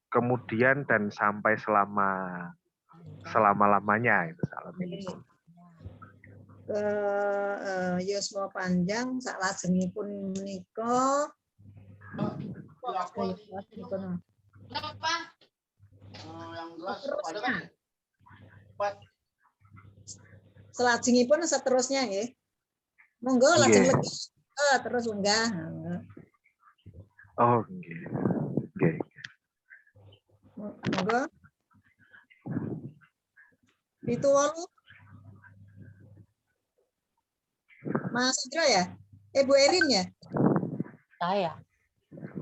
kemudian dan sampai selama-lamanya itu saklajengipun. Yuswa panjang saklajengipun menika selajengipun seterusnya nggih. Monggo lajeng legi terus lenggah. Oh nggih. Nggih. Monggo. Itu walu. Mas Indra ya? Bu Erin ya? Saya.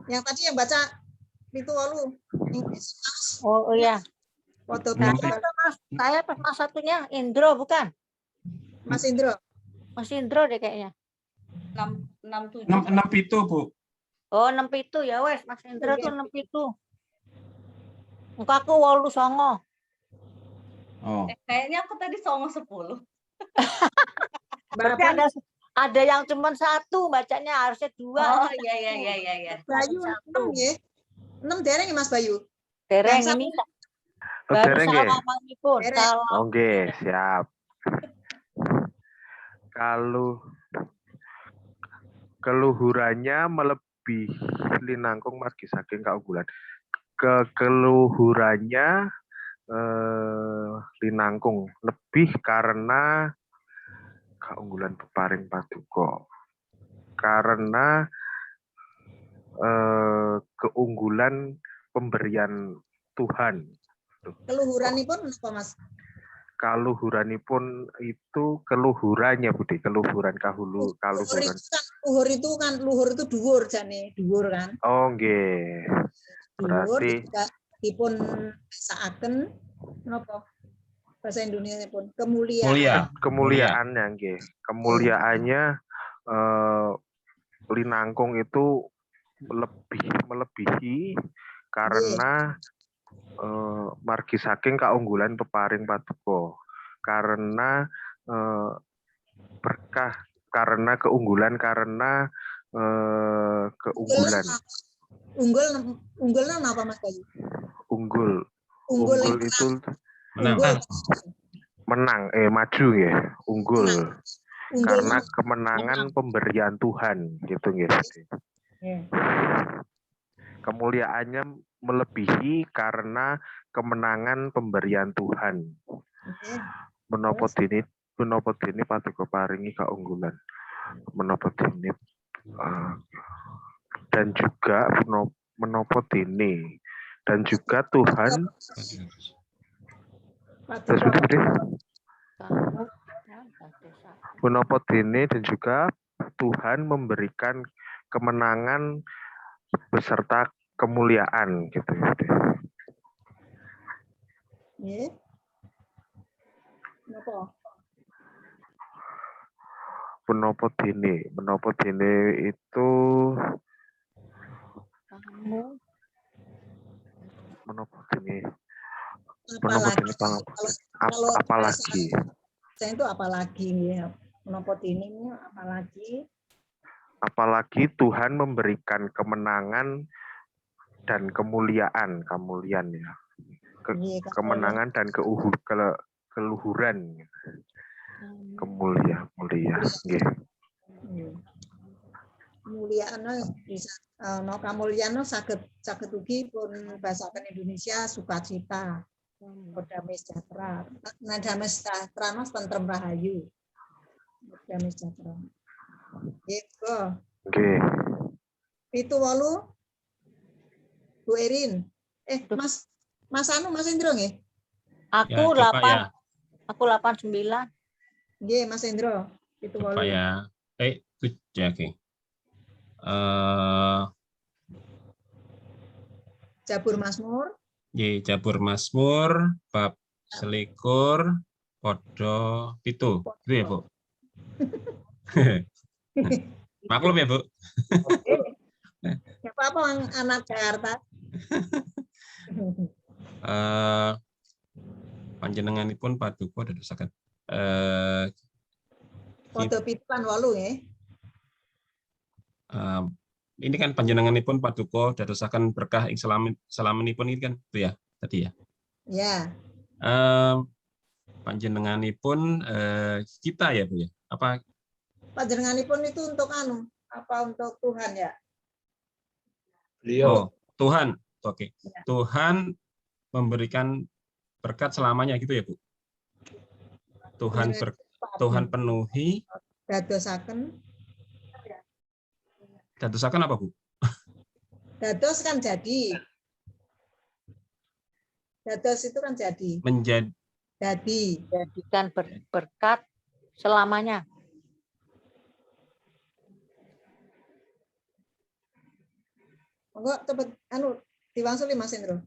Yang tadi yang baca itu walu. Oh iya. Foto Enam kantor. Mas, saya Mas satunya Indro bukan? Mas Indro. Mas Indro deh kayaknya. 67. 6 itu, Bu. Oh, 6 itu ya wes, Mas Indro tuh 6 itu. Muka aku 89. Oh. Kayaknya aku tadi songo 10. Berarti ada yang cuma 1 bacanya, harusnya 2. Oh iya. Bayu 6 ya. 6 dereng ya Mas Bayu. Dereng Yang ini Oh, baru dereng nggih? salaman pun. Dereng. Salam. Oke, siap. Kalau keluhurannya melebihi linangkung margi saking kaunggulan. Keluhurannya linangkung lebih karena keunggulan peparing paduka. Karena keunggulan pemberian Tuhan. Keluhuranipun apa Mas? Kaluhuranipun itu keluhurannya Budi, keluhuran kaluhuran. Luhur itu dhuwur jane, dhuwur kan. Oh nggih. Dhuwur Berarti juga dipun saaken napa? Bahasa Indonesia pun kemuliaan. Mulia. kemuliaannya nggih. Kemuliaannya linangkung itu melebihi karena margi saking kaunggulan peparing paduka. Karena berkah, karena keunggulan, karena keunggulan. Unggulnya apa Mas Bayu? Unggul Unggul itu Menang. menang, maju ya, unggul. Karena kemenangan pemberian Tuhan gitu gitu. Kemuliaannya melebihi karena kemenangan pemberian Tuhan. Menapa dene paduka paringi kaunggulan. Menapa dene dan juga menapa dene dan juga Tuhan menapa dene dan juga Tuhan memberikan kemenangan beserta kemuliaan gitu. Nggih. Menapa? Menapa dene itu menapa dene apalagi Saya itu apalagi ya. Menapa dene apalagi Tuhan memberikan kemenangan dan kemuliaan ya. Kemenangan dan keluhuran. Mulia nggih. Kemuliaan bisa kamuliaan saged ugi pun basaken Indonesia sukacita. Damai sejahtera. Nah, damai sejahtera mas tentrem rahayu. Damai sejahtera. Gitu. Nggih. 78 Bu Erin. Mas Indro nggih? Aku Ya, 8. ya. Aku 89. Nggih, Mas Indro. 78. Ya. Oke. Jabur Mazmur. Nggih, Jabur Mazmur bab 21 padha 7. Gitu ya, Bu? Maklum ya, Bu. Ya apa anak Jakarta? Panjenenganipun paduka dadosaken Foto pituan 8 ya. Ini kan panjenenganipun paduka dadosaken berkah ing salaminipun ini kan itu ya tadi ya. Ya. Panjenenganipun kita ya Bu ya. Apa Panjenenganipun itu untuk apa untuk Tuhan ya? Beliau. Oh, Tuhan. Oke. Ya. Tuhan memberikan berkat selamanya gitu ya, Bu. Tuhan penuhi dadosaken apa, Bu? Dados kan jadi. Dados itu kan jadi. Jadikan berkat selamanya. Monggo cepet diwangsuli Mas Indro.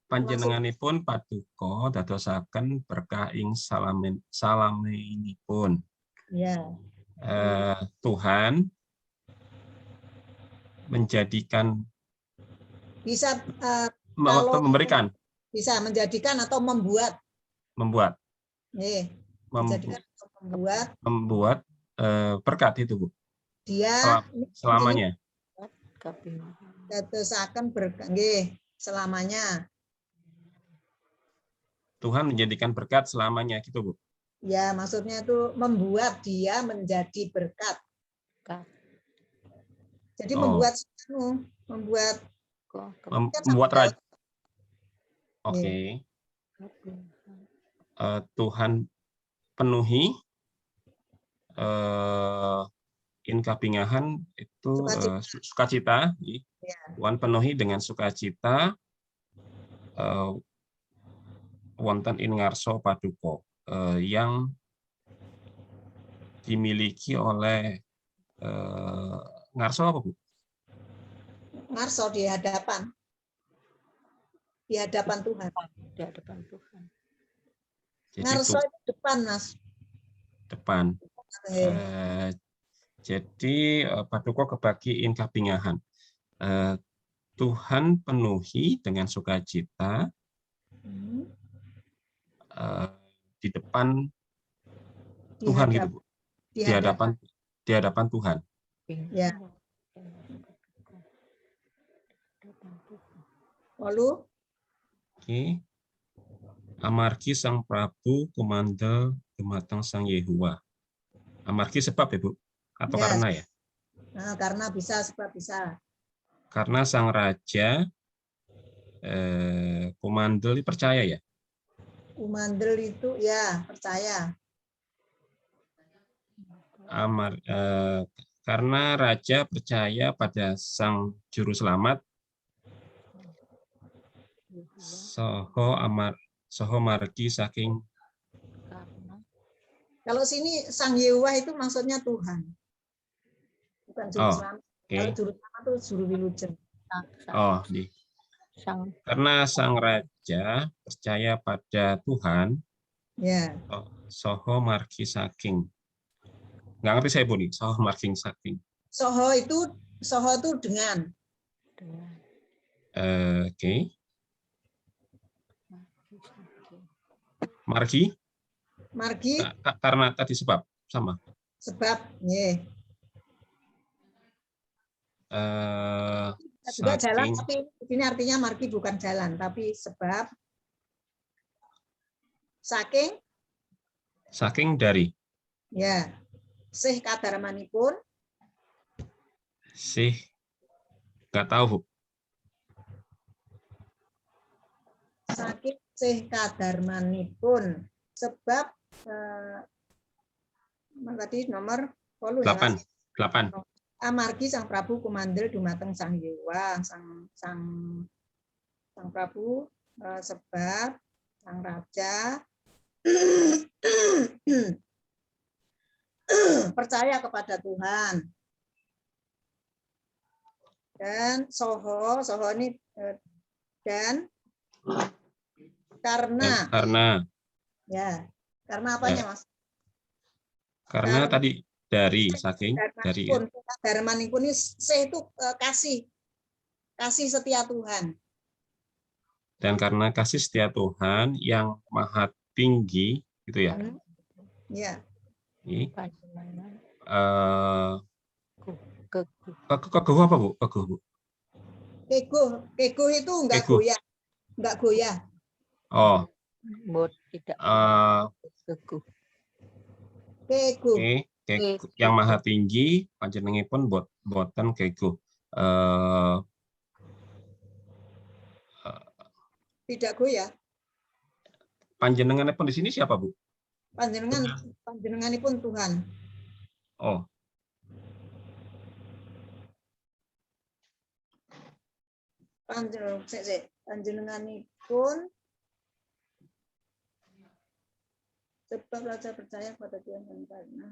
Panjenenganipun paduka dadosaken berkah ing salaminipun. Ya. Tuhan menjadikan Bisa kalau memberikan, bisa menjadikan atau membuat. Menjadikan atau membuat berkat itu, Bu. Dia selamanya. Dadosaken berkah selamanya. Tuhan menjadikan berkat selamanya gitu, Bu. Ya, maksudnya itu membuat dia menjadi berkat. Jadi membuat raja. Oke. Tuhan penuhi inkabingahan itu sukacita. Tuhan penuhi dengan sukacita wonten ing ngarsa paduka yang dimiliki oleh ngarsa apa, Bu? Ngarsa di hadapan Tuhan. Di hadapan Tuhan. Ngarsa itu depan, Mas. Depan. Jadi paduka kebagi inkabingahan. Tuhan penuhi dengan sukacita di depan Tuhan gitu, Bu. Di hadapan Tuhan. Ya. Lalu Oke. Amargi Sang Prabu kumandel dumateng Sang Yehuwa. Amargi sebab ya, Bu? Atau karena ya? Nah, karena bisa, sebab bisa. Karena Sang Raja kumandel percaya ya? Kumandel itu ya percaya. Karena Raja percaya pada Sang Juru Selamat, soho margi saking. Kalau sini Sang Yehuwa itu maksudnya Tuhan, bukan Juru Selamat. Kalau Juru Selamat itu Juru Wilujeng. Karena Sang Raja percaya pada Tuhan, soho margi saking. Nggak ngerti saya, Bu, nih. Soho margi saking. Soho itu dengan. Oke. Margi? Margi. Karena tadi sebab sama. Sebab, juga jalan, tapi ini artinya margi bukan jalan, tapi sebab. Saking dari. Ya. Sih kadarmanipun. Sih. Nggak tahu, Bu. Saking sih kadarmanipun. Sebab tadi nomor 8. Amargi Sang Prabu kumandel dumateng Sang Yehuwa, Sang Prabu sebab Sang Raja percaya kepada Tuhan. Dan soho ini dan karena ya, karena apanya, Mas? Karena tadi dari saking dari ya. Darmanipun ini itu kasih setia Tuhan. Dan karena kasih setia Tuhan yang maha tinggi gitu ya. Ya. Keguh apa, Bu? Keguh, Bu. Keguh itu enggak goyah. Enggak goyah. Tidak. Keguh. Yang maha tinggi panjenenganipun boten keguh. Tidak goyah. Panjenenganipun di sini siapa, Bu? Panjenenganipun Tuhan. Panjenenganipun sebab Raja percaya pada Tuhan dan karena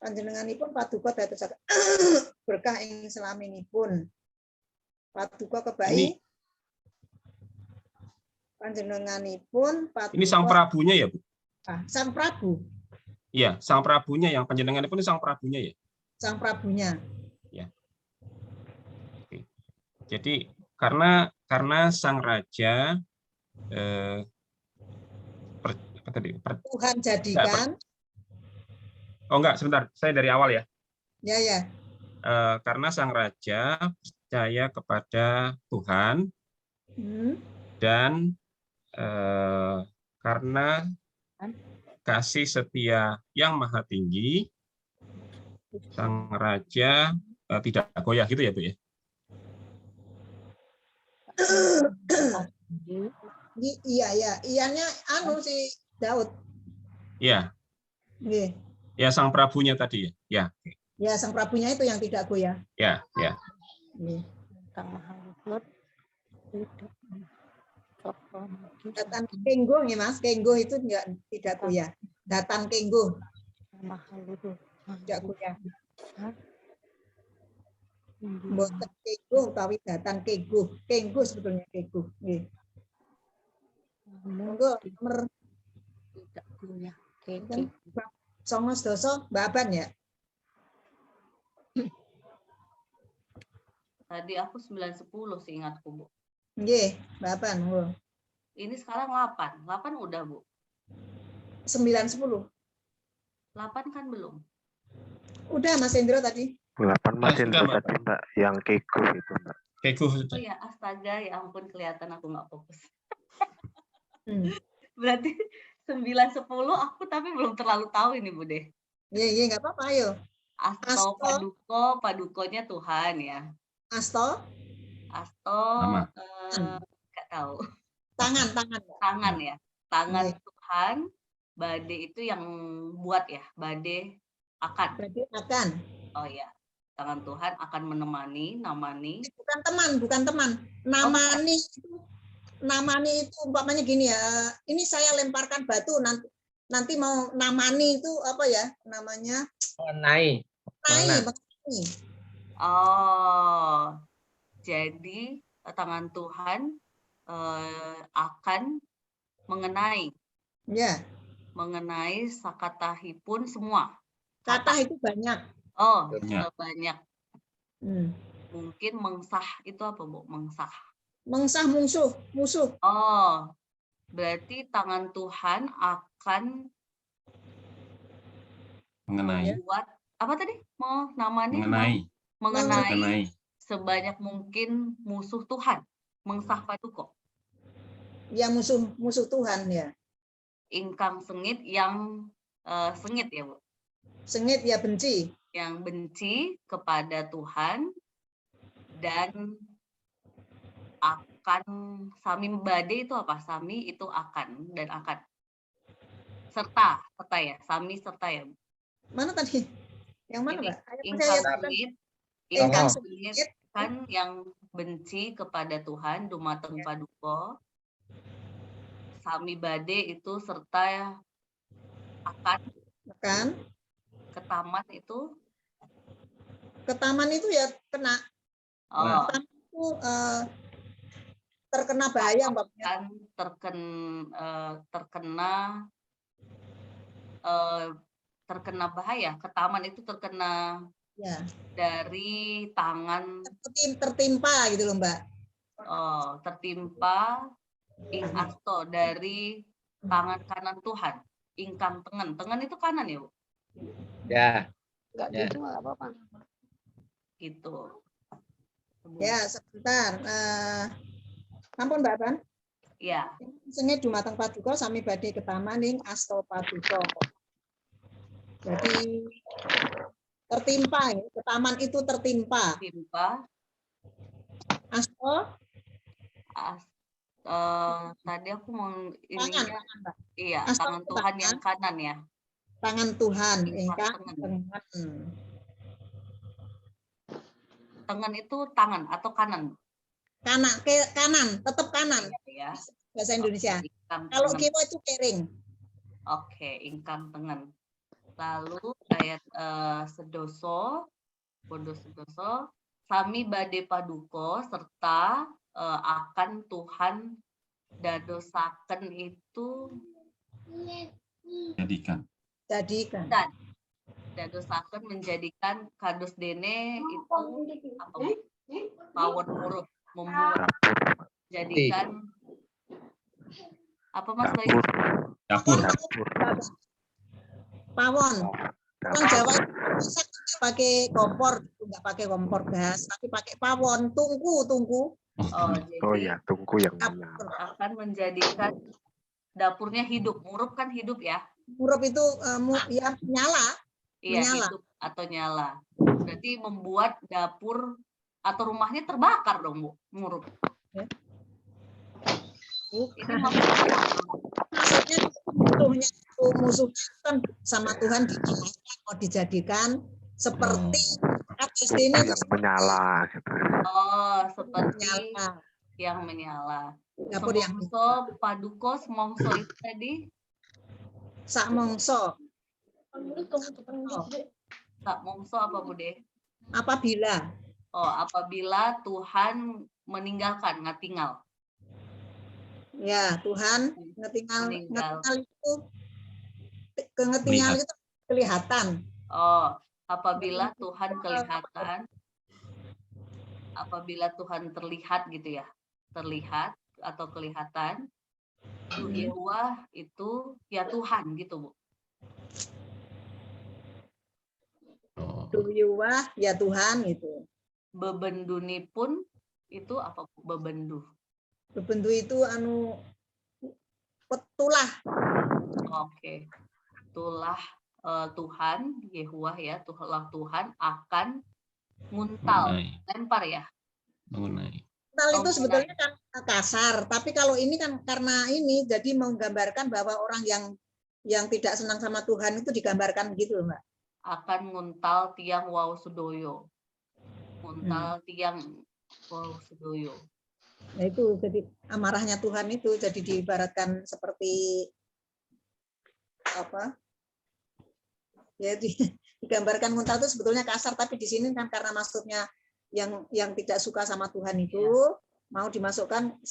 panjenenganipun paduka dadosaken berkah ing selaminipun. Paduka kebahi Panjenenganipun Ini Sang Paduka Prabunya ya, Bu? Sang Prabu, Iya, Sang Prabunya yang panjenenganipun ini Sang Prabunya ya. Sang Prabunya. Oke. Jadi karena Sang Raja apa tadi? Tuhan jadikan. Oh enggak, sebentar. Saya dari awal ya. Ya. Karena Sang Raja percaya kepada Tuhan dan karena kasih setia yang maha tinggi, Sang Raja tidak goyah gitu ya, Bu ya? Iya. Iyanya si Daud. Iya. Nggih. Ya, Sang Prabunya tadi ya. Ya, Sang Prabunya itu yang tidak goyah. Ya. Nggih. Datan kenggo nih Mas, kenggo itu tidak goyah. Datan kenggo. Tidak goyah. Mboten kenggo utawi datan kenggo. Kenggo sebetulnya kenggo. Nggih. Monggo nomor Tidak goyah. Songos doso Mbak Aban ya. Tadi aku 9-10 sih ingatku, Bu. Nggih, Mbak Aban. Ini sekarang 8. 8 udah, Bu. 9-10. 8 kan belum. Udah Mas Hendro tadi. 8 Mas sudah, Hendro Mbak. tadi Mbak, yang kego itu Mbak. Kego. Oh ya, astaga, ya ampun kelihatan aku nggak fokus. Berarti 9-10 aku tapi belum terlalu tahu ini, Bu deh. Iya, nggak apa-apa, ayo. Asto, Paduko, Padukonya Tuhan ya. Asto, Nama. Nggak tahu. Tangan. Ya. Tangan Iya. Tuhan, Bade itu yang buat ya, Bade akan. Berarti akan. Oh ya, tangan Tuhan akan menemani, namani. Bukan teman. Namani itu umpamanya gini ya. Ini saya lemparkan batu nanti mau namani itu apa ya namanya? Mengenai. Oh, jadi tangan Tuhan akan mengenai. Ya. Mengenai sakatahipun semua. Kata itu banyak. Oh, Banyak. Mungkin mengsah itu apa, Bu? Mengsah. Mengsah musuh. Oh, berarti tangan Tuhan akan Mengenai. membuat apa tadi? Mau namanya? Mengenai. Sebanyak mungkin musuh Tuhan. Mengsah Paduko. Ya musuh Tuhan ya. Ingkang sengit yang sengit ya, Bu. Sengit ya benci. Yang benci kepada Tuhan dan akan sami bade itu apa? Sami itu akan dan akan. Serta ya. Sami serta ya. Mana tadi? Yang mana, Mbak? Ingkang sengit kan yang benci kepada Tuhan dumateng Paduka. Sami bade itu serta ya, akan. Ketaman itu ya kena. Oh. Itu terkena bahaya Mbak. Terkena bahaya. Ketaman itu terkena dari tangan tertimpa gitu loh Mbak. Oh, tertimpa ing asto dari tangan kanan Tuhan. Ingkang tengen itu kanan ya, Bu? Ya. Enggak gitu enggak apa-apa. Gitu. Ya, sebentar. Ampun Mbak Ban. Ya. Sengit dumateng Paduka sami badhe ketaman ing asto Paduka. Jadi tertimpa ya. Ketaman itu tertimpa. Asto. Tadi aku mau tangan, iya, tangan Tuhan yang kanan ya. Tangan Tuhan ingkang tengen. Tengen itu tangan atau kanan? Kanan, tetap kanan. Ya. Bahasa Indonesia. Kalau kiwa itu kering. Oke, ingkang tengen. Lalu ayat sedoso, sami bade paduko serta akan Tuhan Dadosaken itu Jadikan. Jadikan. dan dadosaken menjadikan kados dene itu apa Bu? Pawon murup membuat jadikan apa Mas Bayu? Dapur. Pawon. Orang Jawa masak nggak pakai kompor, nggak pakai kompor gas, tapi pakai pawon, tungku. Oh, Oh jadi ya, tunggu yang menyala. akan menjadikan dapurnya hidup. Murup kan hidup ya? Murup itu ya nyala. Iya, Menyala. hidup atau nyala. Berarti membuat dapur atau rumahnya terbakar dong, Bu, murup. Ini maksudnya Maksudnya musuhnya kan sama Tuhan mau dijadikan seperti kados Tunggu ini yang menyala gitu. oh, seperti nyala. yang menyala. Dapur yang Semongso, paduko, semongso itu tadi sak mongso. tak mongso apa Bude? Apabila Oh, apabila Tuhan meninggalkan, ngatinggal. ya Tuhan ngetinggal Meninggal. itu ngetinggal itu kelihatan. Oh, apabila Tuhan kelihatan, apabila Tuhan terlihat gitu ya, terlihat atau kelihatan, Yehuwa itu ya Tuhan gitu Bu. Duyuwah ya Tuhan itu. Bebenduni pun itu apa Bu? Bebendu. Bebendu itu anu petulah. Oke, itulah Tuhan Yehuwa ya, Tuhan akan nguntal, lempar ya. Mengenai. Mental itu sebetulnya kan kasar, tapi kalau ini kan karena ini jadi menggambarkan bahwa orang yang tidak senang sama Tuhan itu digambarkan gitu, Mbak. Akan nguntal tiang wau sudoyo. Nguntal tiang wau sudoyo. Nah itu jadi amarahnya Tuhan itu jadi diibaratkan seperti apa? Ya digambarkan nguntal itu sebetulnya kasar, tapi di sini kan karena maksudnya yang tidak suka sama Tuhan itu mau dimasukkan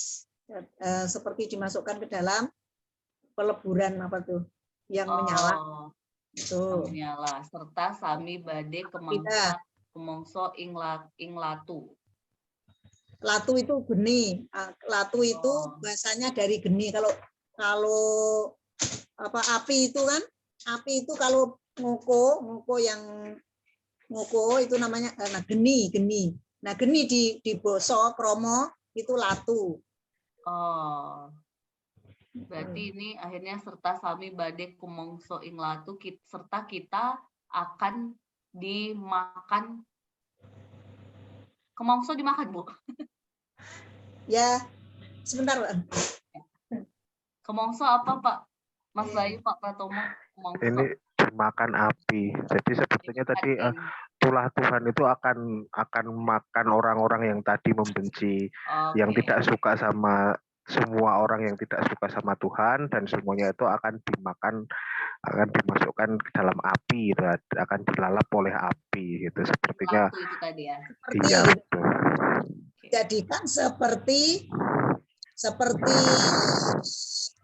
seperti dimasukkan ke dalam peleburan apa tuh yang menyala. Itu menyala serta sami bade kemongso ing latu. Latu itu geni. Latu itu bahasanya dari geni. Kalau apa api itu kan? Api itu kalau ngoko yang ngoko itu namanya geni. Nah, geni di basa kromo itu latu. Oh. Berarti ini akhirnya serta sami bade kumongso ing latu serta kita akan dimakan. Kemongso dimakan, Bu? Ya, sebentar, Pak. Kemongso apa, Pak? Mas Bayu, Pak Pratomo, kemongso. Ini dimakan api. Jadi sebetulnya tadi tulah Tuhan itu akan makan orang-orang yang tadi membenci, yang tidak suka sama semua orang yang tidak suka sama Tuhan, dan semuanya itu akan dimasukkan ke dalam api, gitu, akan dilalap oleh api, gitu. Sepertinya. Itu tadi ya. Iya betul. Jadikan seperti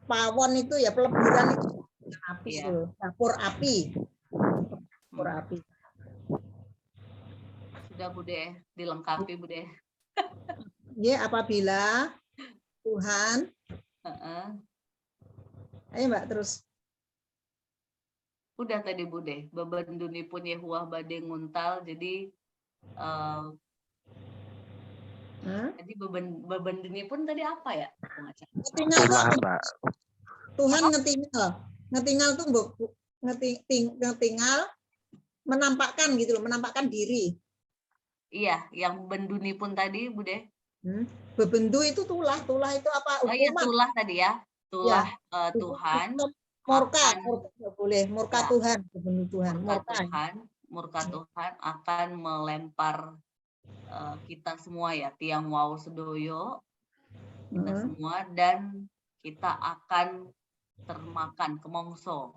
pawon itu ya peleburan itu api itu, dapur api. Dapur api. Sudah Bude, dilengkapi Bude. Ya, apabila Tuhan. Ayo Mbak terus. Udah tadi Bude, bebenduni pun Yehuwa bade nguntal, jadi jadi bebenduni pun tadi apa ya? Ngetinggal, Mbak. Tuhan ngetinggal tuh ngetinggal menampakkan gitu loh, menampakkan diri. Iya, yang benduni pun tadi Bude. Bebendu itu tulah itu apa? Oh iya, tulah tadi ya, tulah ya. Tuhan. Murka boleh, murka Tuhan, Tuhan. Murka Tuhan akan melempar kita semua ya, tiang wau sedoyo, kita semua, dan kita akan termakan kemongso.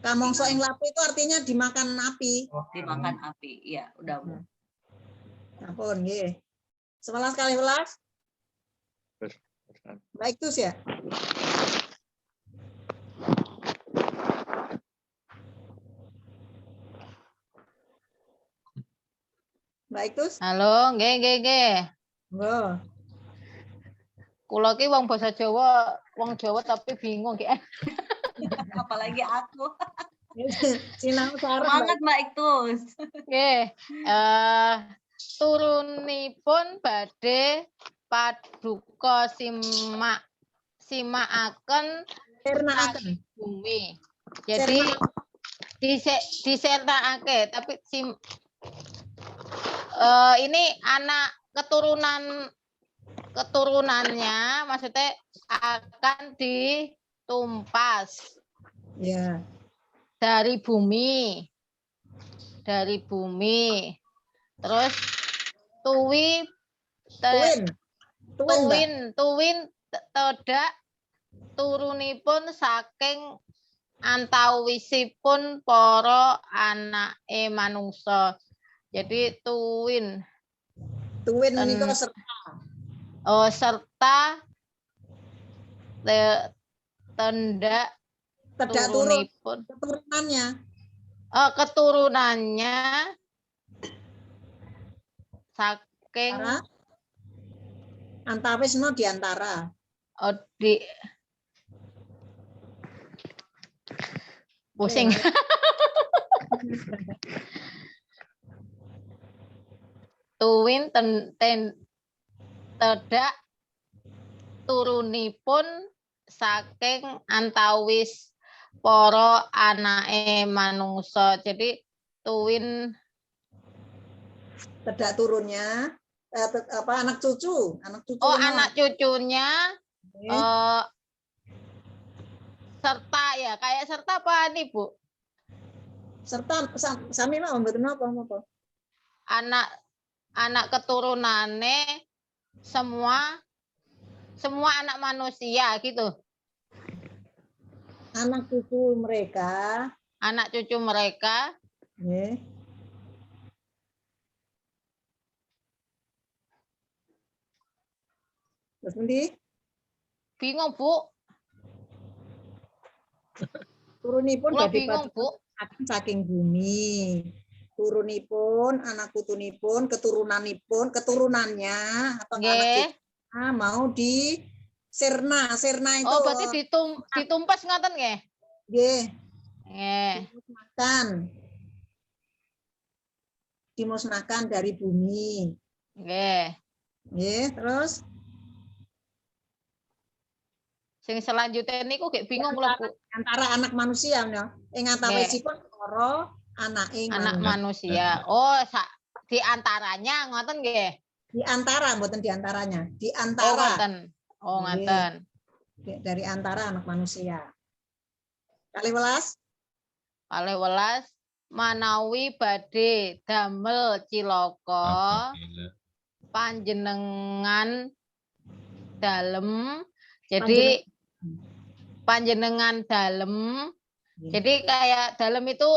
Kamongso ing lapu itu artinya dimakan api. Dimakan api, iya, udah Bu. Ampun, nggih. 11 kali 11. Baik Tus ya. Baik Tus. Halo, nggih. Oh. Kula ki wong basa Jawa, wong Jawa tapi bingung ki. Apalagi aku. Sinau sareng Semangat Mbak Iktus. Nggih. Turunipun badhe paduka simakaken Sirnakaken. bumi. Jadi disertakake tapi ini anak keturunannya maksudnya akan ditumpas Ya. dari bumi. Terus tuwin tedak turunipun saking antawisipun para anake manungsa. Jadi tuwin menika serta tendak turunipun keturunannya saking antawis no diantara. Pusing. Tuwin tedak turunipun saking antawis para anake manungsa. Jadi tuwin tedak turunnya anak cucu. Oh, anak cucunya serta ya, kayak serta apa nih, Bu? Serta sami mah mboten apa. Anak keturunane semua anak manusia gitu. Anak cucu mereka. Nggih. Terus endi? Bingung, Bu. Turunipun badhe bingung, Bu. Saking bumi. Turunipun, anak putunipun, keturunannya atau anak cucu mau di sirna itu. Oh, berarti ditumpas ngoten nggih? Nggih. Dimusnahkan dari bumi. Nggih, terus sing selanjutnya niku gek bingung kula, Bu. Antara anak manusia ya. Ing antawisipun para anak manusia. Oh, di antaranya ngoten nggih. Di antara mboten di antaranya. Di antara. Oh, ngoten. Dari antara anak manusia. 12 manawi badhe damel cilaka panjenengan dalem. Jadi panjenengan dalem. Jadi kayak dalem itu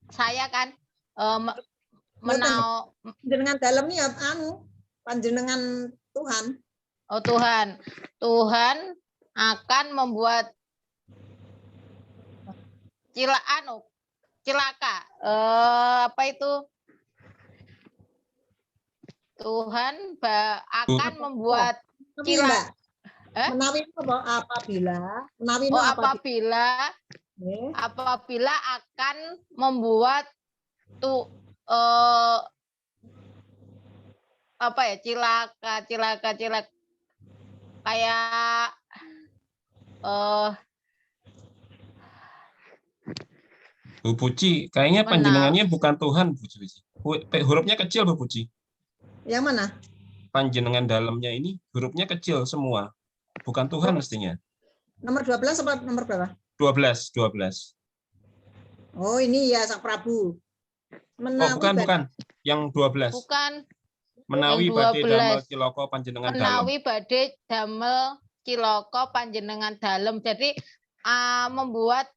saya kan panjenengan dalem ini panjenengan Tuhan. Oh, Tuhan akan membuat cilaka. Apa itu? Tuhan akan membuat cilaka. Menawi apabila akan membuat cilaka kayak Bu Puci, kayaknya panjenengannya bukan Tuhan, Bu Puci. Hurufnya kecil, Bu Puci. Yang mana? Panjenengan dalamnya ini hurufnya kecil semua. Bukan Tuhan mestinya. Nomor 12 apa nomor berapa? 12. Oh, ini ya Sang Prabu. Bukan. Yang 12. Bukan. Menawi badhe damel cilaka panjenengan dalem. Menawi badhe damel cilaka panjenengan dalem. Jadi membuat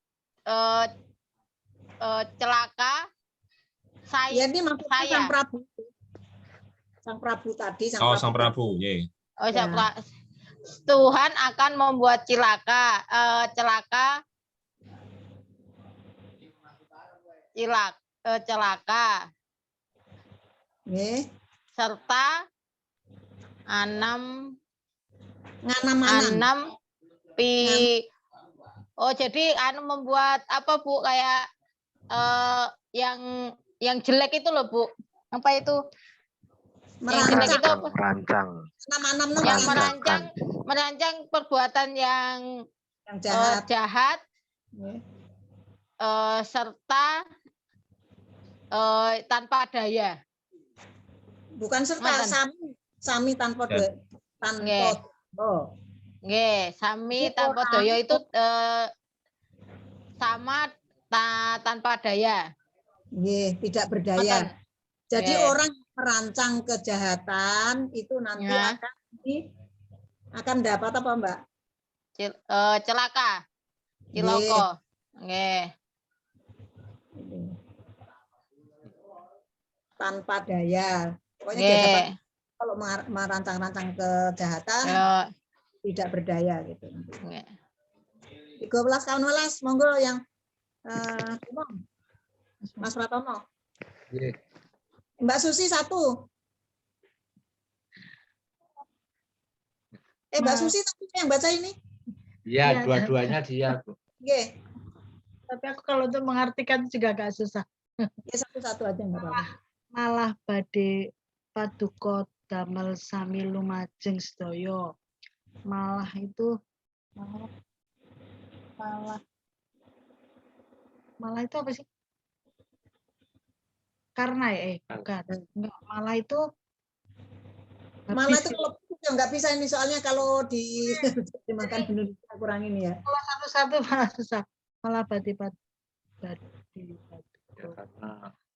celaka saya. Ya, ini maksudnya Sang Prabu. Sang Prabu tadi. Sang Prabu. Yeah. Oh, Tuhan akan membuat celaka Nggih. serta anam Nganam-anam. jadi membuat apa Bu, kayak yang jelek itu loh Bu, apa itu yang jelek itu apa? Merancang. Anam-anam Yang Merancangkan. merancang perbuatan yang jahat Nggih. serta tanpa daya. Bukan serta, sami tanpa daya. Nggih, sami tanpa daya itu sama tanpa daya. Nggih, tidak berdaya. Jadi orang merancang kejahatan itu nanti akan dapat apa, Mbak? Celaka. Ciloko. Nggih. Tanpa daya. Pokoknya dia dapat kalau merancang-rancang kejahatan tidak berdaya gitu. 13 kawan welas, monggo yang Mas Pratomo. Mbak Susi 1. Mbak Susi tapi yang baca ini? Iya, dua-duanya dia, Bu. Oke. Tapi aku kalau untuk mengartikan juga agak susah. Ya, satu-satu aja enggak apa-apa. Malah badhe paduka damel sami lumajeng sedaya. Malah itu malah itu apa sih? Karena bukan. Enggak, malah itu kalau nggak bisa ini soalnya kalau dimakan Indonesia kurang ini ya. Kalau satu-satu malah susah. Malah badi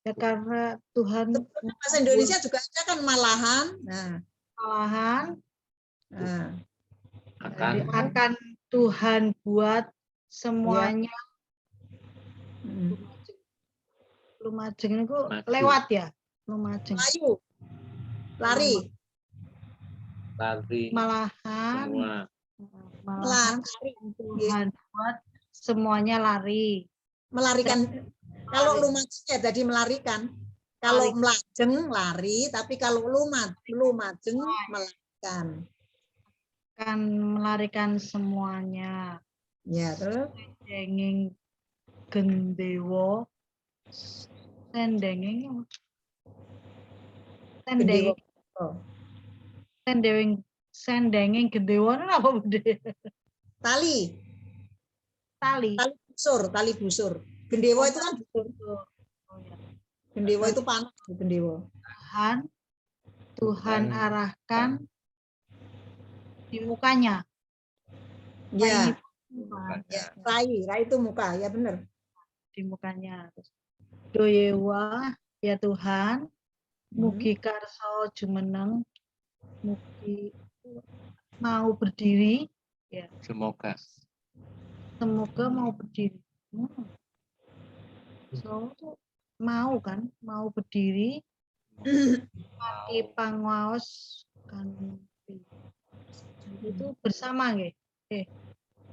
ya karena Tuhan bahasa Indonesia juga ada kan malahan. Jadi akan Tuhan buat semuanya lumajeng itu lewat ya, lumajeng. Lari. Malahan Tuhan buat semuanya lari. Melarikan. Kalau lumajeng ya jadi melarikan. Kalau melajeng lari, tapi kalau lumajeng melarikan. Akan melarikan semuanya. Ya, terus sendenging gendewo sendenging gendewo apa bude? Tali busur. Gendewo itu kan busur. Gendewo itu panas, gendewo. Tuhan arahkan di mukanya. Ya. Rai itu muka, ya benar. Di mukanya. Doyewa ya Tuhan, mugi karso jumeneng, mugi mau berdiri, ya. Semoga mau berdiri. Mau kan, mau berdiri. Mati pangwaos kan itu bersama nggih.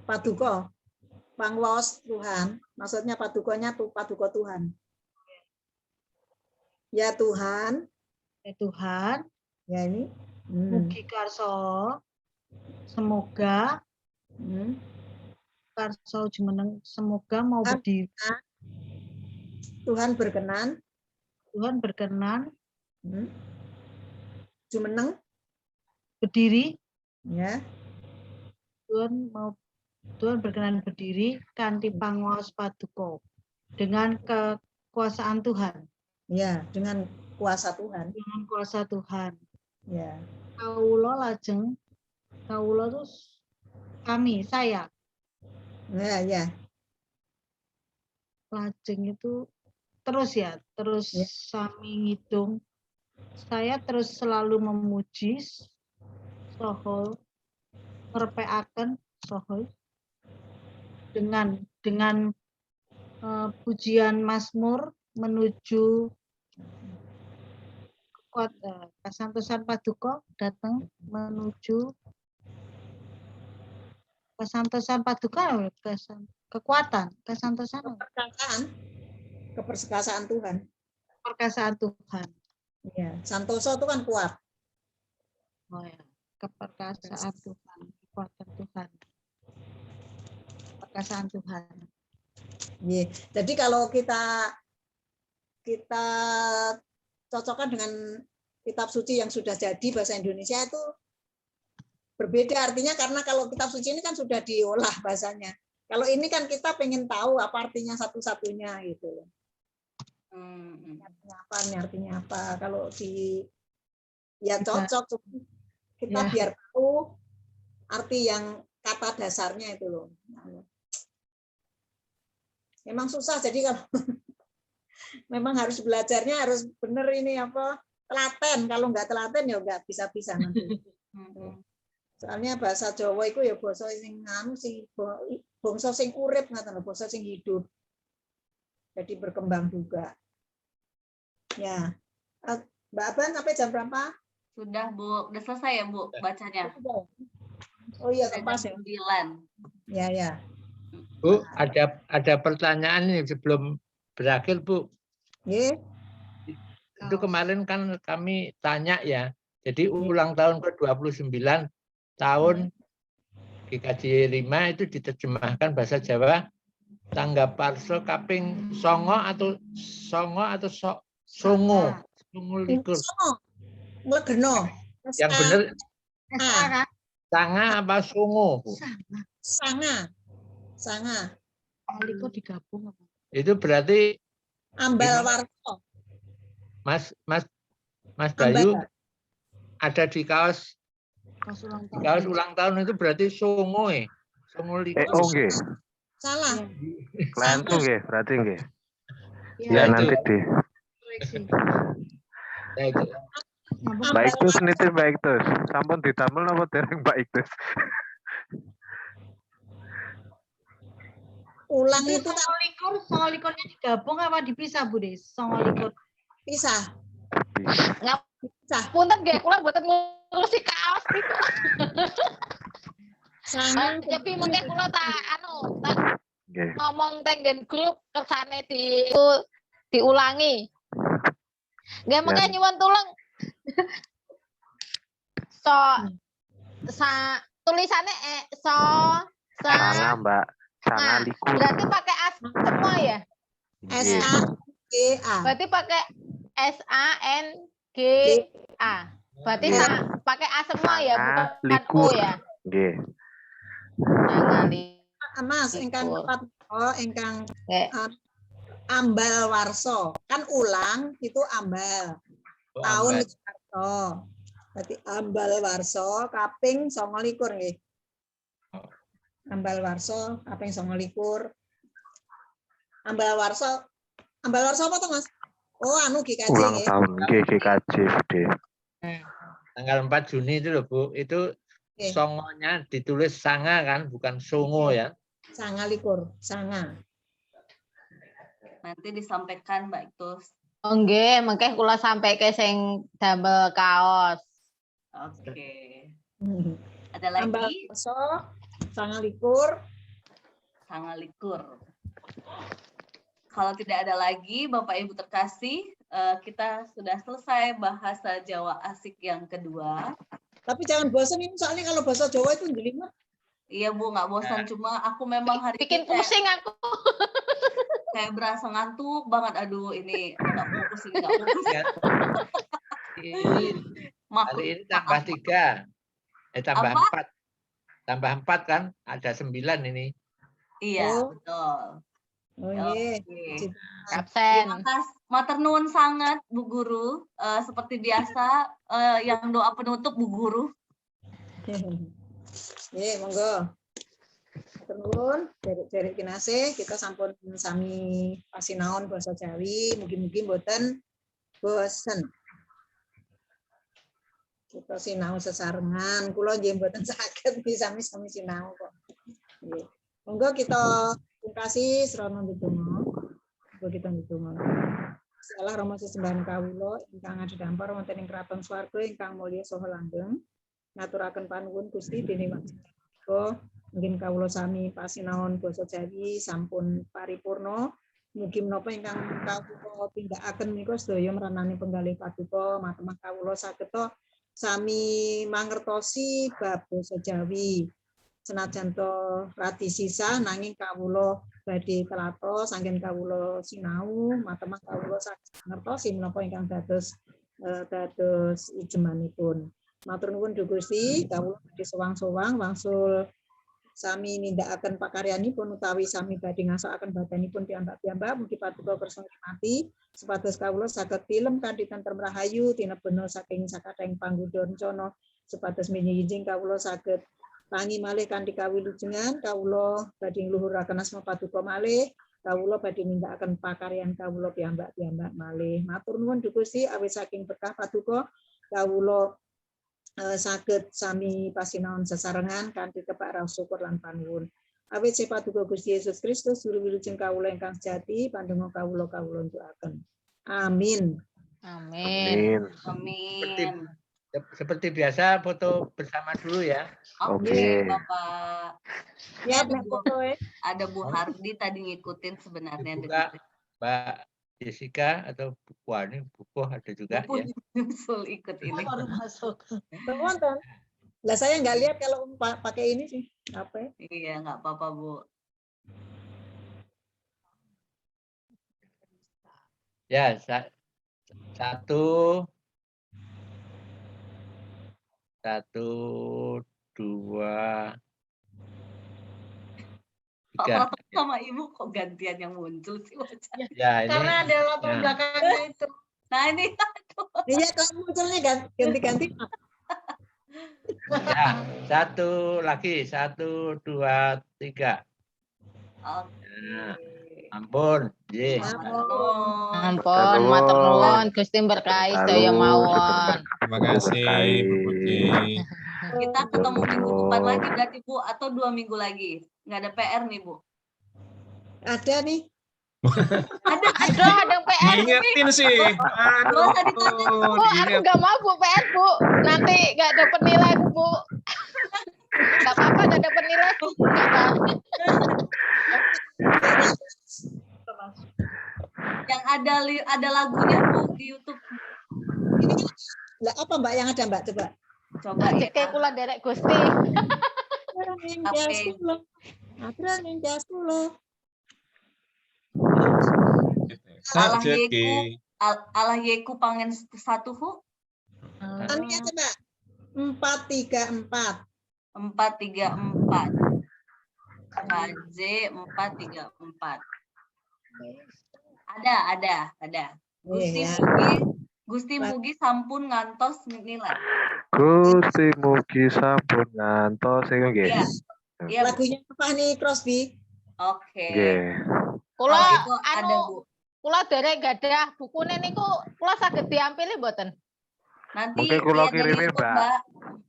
Paduka. Pangwaos Tuhan, maksudnya padukonya paduka Tuhan. Ya Tuhan. Ya ini. Mugi karso semoga karso jumeneng semoga mau berdiri. Tuhan berkenan. Jumeneng berdiri. Ya. Tuhan berkenan berdiri kanthi pangwaos paduka dengan kekuasaan Tuhan. Ya, dengan kuasa Tuhan. Ya. Kawula terus saya. Ya. Lajeng itu terus sami ngitung. Saya terus selalu memuji soho ngerpekaken soho dengan pujian Mazmur menuju kasantosan paduka datang menuju Kesantosan paduka, kekuatan, kesantosan, keperkasaan Tuhan. perkasaan Tuhan. Ya, santoso itu kan kuat. Oh ya, keperkasaan Tuhan, kekuatan Tuhan, perkasaan Tuhan. Ya. Jadi kalau kita cocokkan dengan kitab suci yang sudah jadi bahasa Indonesia itu berbeda artinya, karena kalau kitab suci ini kan sudah diolah bahasanya. Kalau ini kan kita pengen tahu apa artinya satu-satunya gitu. Artinya apa? Kalau ya cocok kita biar tahu arti yang kata dasarnya itu loh. Memang susah, jadi kalau memang harus belajarnya harus bener ini apa, telaten. Kalau nggak telaten ya nggak bisa-bisa nanti. Soalnya bahasa Jawa itu ya basa sing bangsa sing urip ngoten lho, basa sing hidup. Jadi berkembang juga. Ya. Mbak Aban sampai jam berapa? Sudah, Bu. Udah selesai ya, Bu, bacanya? Oh iya, pas ya. 9. Ya. Bu, ada pertanyaan nih sebelum berakhir, Bu. Yeah. Itu kemarin kan kami tanya ya. Jadi ulang tahun ke-29 tahun GKJ 5 itu diterjemahkan bahasa Jawa tanggap parso kaping songo atau songo likur. Mlegeno. Yang benar sanga apa songo? Sanga. Likur digabung apa? Itu berarti ambal warso. Mas Bayu ada di kaos ulang tahun itu berarti songo ya. Songo likur. Nggih. Salah. Langsung nggih, berarti nggih. Ya, Ya nanti di. Baik terus nitip baik terus. Sampun ditamel napa dereng baik terus. Ulang itu songo likurnya digabung apa dipisah, Bu Des? Songo likur. Pisah. Punten nggih, kula mboten ngurusi kaos niku. Tapi mungkin kula tak ngomong teng grup kersane diulangi. Nggih mengke nyuwun tulung. Tulisannya Sanga, Mbak. Sanga likur. Berarti pakai A semua ya? S-A-G-A. Berarti pakai S-A-N-G A. Berarti pakai A semua ya, bukan O ya. Nggih. Mas, ingkang ambal warso. Kan ulang itu ambal. Tahun itu warso. Berarti ambal warso kaping 29 nggih. Ambal warso kaping 29. Ambal warso apa tuh, Mas? Oh, GKJ. Ulang tahun GKJ. Tanggal 4 Juni itu loh, Bu. Itu songonya ditulis sanga kan, bukan songo ya. Sanga likur, sanga. Nanti disampaikan Mbak Itus. Oh nggih, mengke kula sampaike sing damel kaos. Oke. Ada lagi? Ambal warso, sanga likur. Sanga likur. Kalau tidak ada lagi, Bapak Ibu terkasih, kita sudah selesai bahasa Jawa asik yang kedua. Tapi jangan bosan ini, soalnya kalau bahasa Jawa itu jelimet. Iya Bu, nggak bosan. Cuma aku memang hari bikin pusing aku. Kayak berasa ngantuk banget. Aduh, ini nggak fokus, ini nggak fokus. Hari ini tambah 3. Tambah 4. Tambah 4 kan, ada 9 ini. Iya, betul. Oh iya. Absen. Terima kasih. Matur nuwun sangat Bu Guru. Seperti biasa, yang doa penutup Bu Guru. Monggo. Matur nuwun, derek kinasih kita sampun sami pasinaon basa Jawi, mugi-mugi mboten bosen. Kita sinau sesarengan, kula nggih mboten saged sami-sami sinau kok. Nggih. Monggo kita kasih srana ndedonga. Monggo kita ndedonga. Salah Rama sesembahan kawula ingkang adhedhampar wonten ing kraton swarga ingkang mulya saha langgeng. Ngaturaken panuwun Gusti dene wekdal mungkin kawula sami pasinaon basa Jawi sampun paripurna. Mugi menapa ingkang kawula tindakaken menika sedaya mranani penggalih paduka matemah kawula saged sami mangertosi bab basa Jawi. Senajan to radi sisah nanging kawula badhe telatos anggen kawula sinau matemah kawula saged ngertosi menapa ingkang dados ijemanipun. Matur nuwun Duh Gusti, kawula badhe sowang-sowang wangsul sami nindakaken pakaryanipun utawi sami badhe ngasakaken badanipun piyambak-piyambak mugi paduka kersa nikmati supados kawula saged tilem kanthi tentrem rahayu tinebena saking sakathahing panggoda rencana supados minjing kawula saged tangi malih kanthi kawilujengan kawula badhe ngluhuraken asma paduka malih kawula badhe nindakaken pakaryan kawula piyambak-piyambak malih. Matur nuwun Duh Gusti awit saking berkah paduka kawula saged sami pasinaon sesarengan kanthi kebak raos syukur lan panuwun. Awit sepaduka Gusti Yesus Kristus juru wilujeng kawula ingkang sejati pandonga kawula unjukaken. Amin. Amin. Amin. Seperti biasa foto bersama dulu ya. Oke, Bapak. Ya, Ada Bu Hardi tadi ngikutin sebenarnya Juga Mbak Jessica atau Bu Wani, Bu ada juga ya. Nyusul ikut ini. Baru masuk. Nonton. Lah saya nggak lihat kalau pakai ini sih. Apa ya? Iya, nggak apa-apa, Bu. Ya, satu, dua, tiga. Bapak sama Ibu kok gantian yang muncul sih wajahnya? Ya, ini. Karena ada latar belakangnya itu. Nah ini. Iya, kalau munculnya ganti-ganti. Ya, satu lagi, 1, 2, 3. Oke. Nah, ampun, ye. Ampun, matur nuwun Gusti berkahi sedaya mawon. Terima kasih Bu Putri. Kita ketemu minggu depan lagi berarti Bu atau 2 minggu lagi? Nggak ada PR nih Bu? Ada nih. Ada PR. Diingetin sih. Aduh, Bu, aku nggak mau Bu PR Bu. Nanti nggak dapat nilai Bu. Nggak apa-apa nggak dapat nilai Bu. Nggak apa. Yang ada lagunya Bu di YouTube. Lah apa Mbak yang ada Mbak coba? Coba ya. Kayak kula derek Gusti. Allah yeku pangen satu hu. Ania coba. 434. 434. KJ 434. Ada. Gusti Mugi sampun ngantos nilai. Gusti Mugi sampun ngantos nggih. Iya. Lagunya apa nih Crosby? Oke. Kula ada Bu. Kula derek gadah bukune niku kula saged diampili mboten? Nanti mungkin kula kirimi Mbak.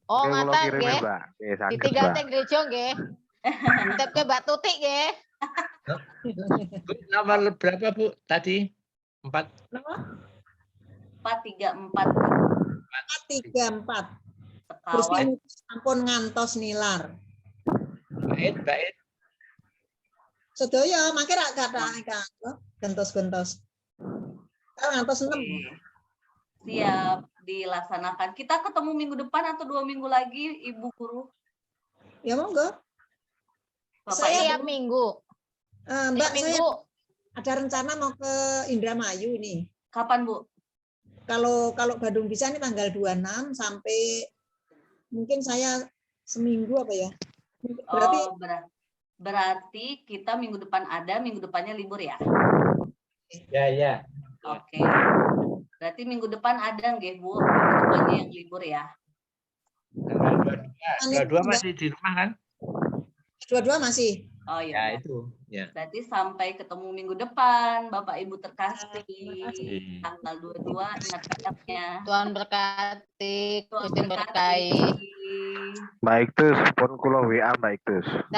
Oh, ngaten nggih. Ditinggal teng gereja nggih. Ditepke Mbak Tuti nggih. Nomor berapa Bu tadi? 4. 434. 434. Gusti sampun ngantos nilar. Bait. Sedaya mangke rak kata gentos-gentos. Ngantos 6. Siap dilaksanakan. Kita ketemu minggu depan atau 2 minggu lagi Ibu Guru? Ya monggo. Saya tiap minggu. Mbak saya ada rencana mau ke Indramayu nih. Kapan Bu? Kalau Bandung bisa nih tanggal 26 sampai mungkin saya seminggu apa ya? Berarti kita minggu depan ada, minggu depannya libur ya? Ya. Oke. Berarti minggu depan ada nggih Bu? Minggu depannya yang libur ya? Tanggal 22 masih di rumah kan? 22 masih. Oh iya. Ya itu. Ya. Berarti sampai ketemu minggu depan, Bapak Ibu terkasih. Tanggal 22 ingat-ingatnya. Tuhan berkati, Gusti berkahi. Baik Tus, pun kula WA baik Tus.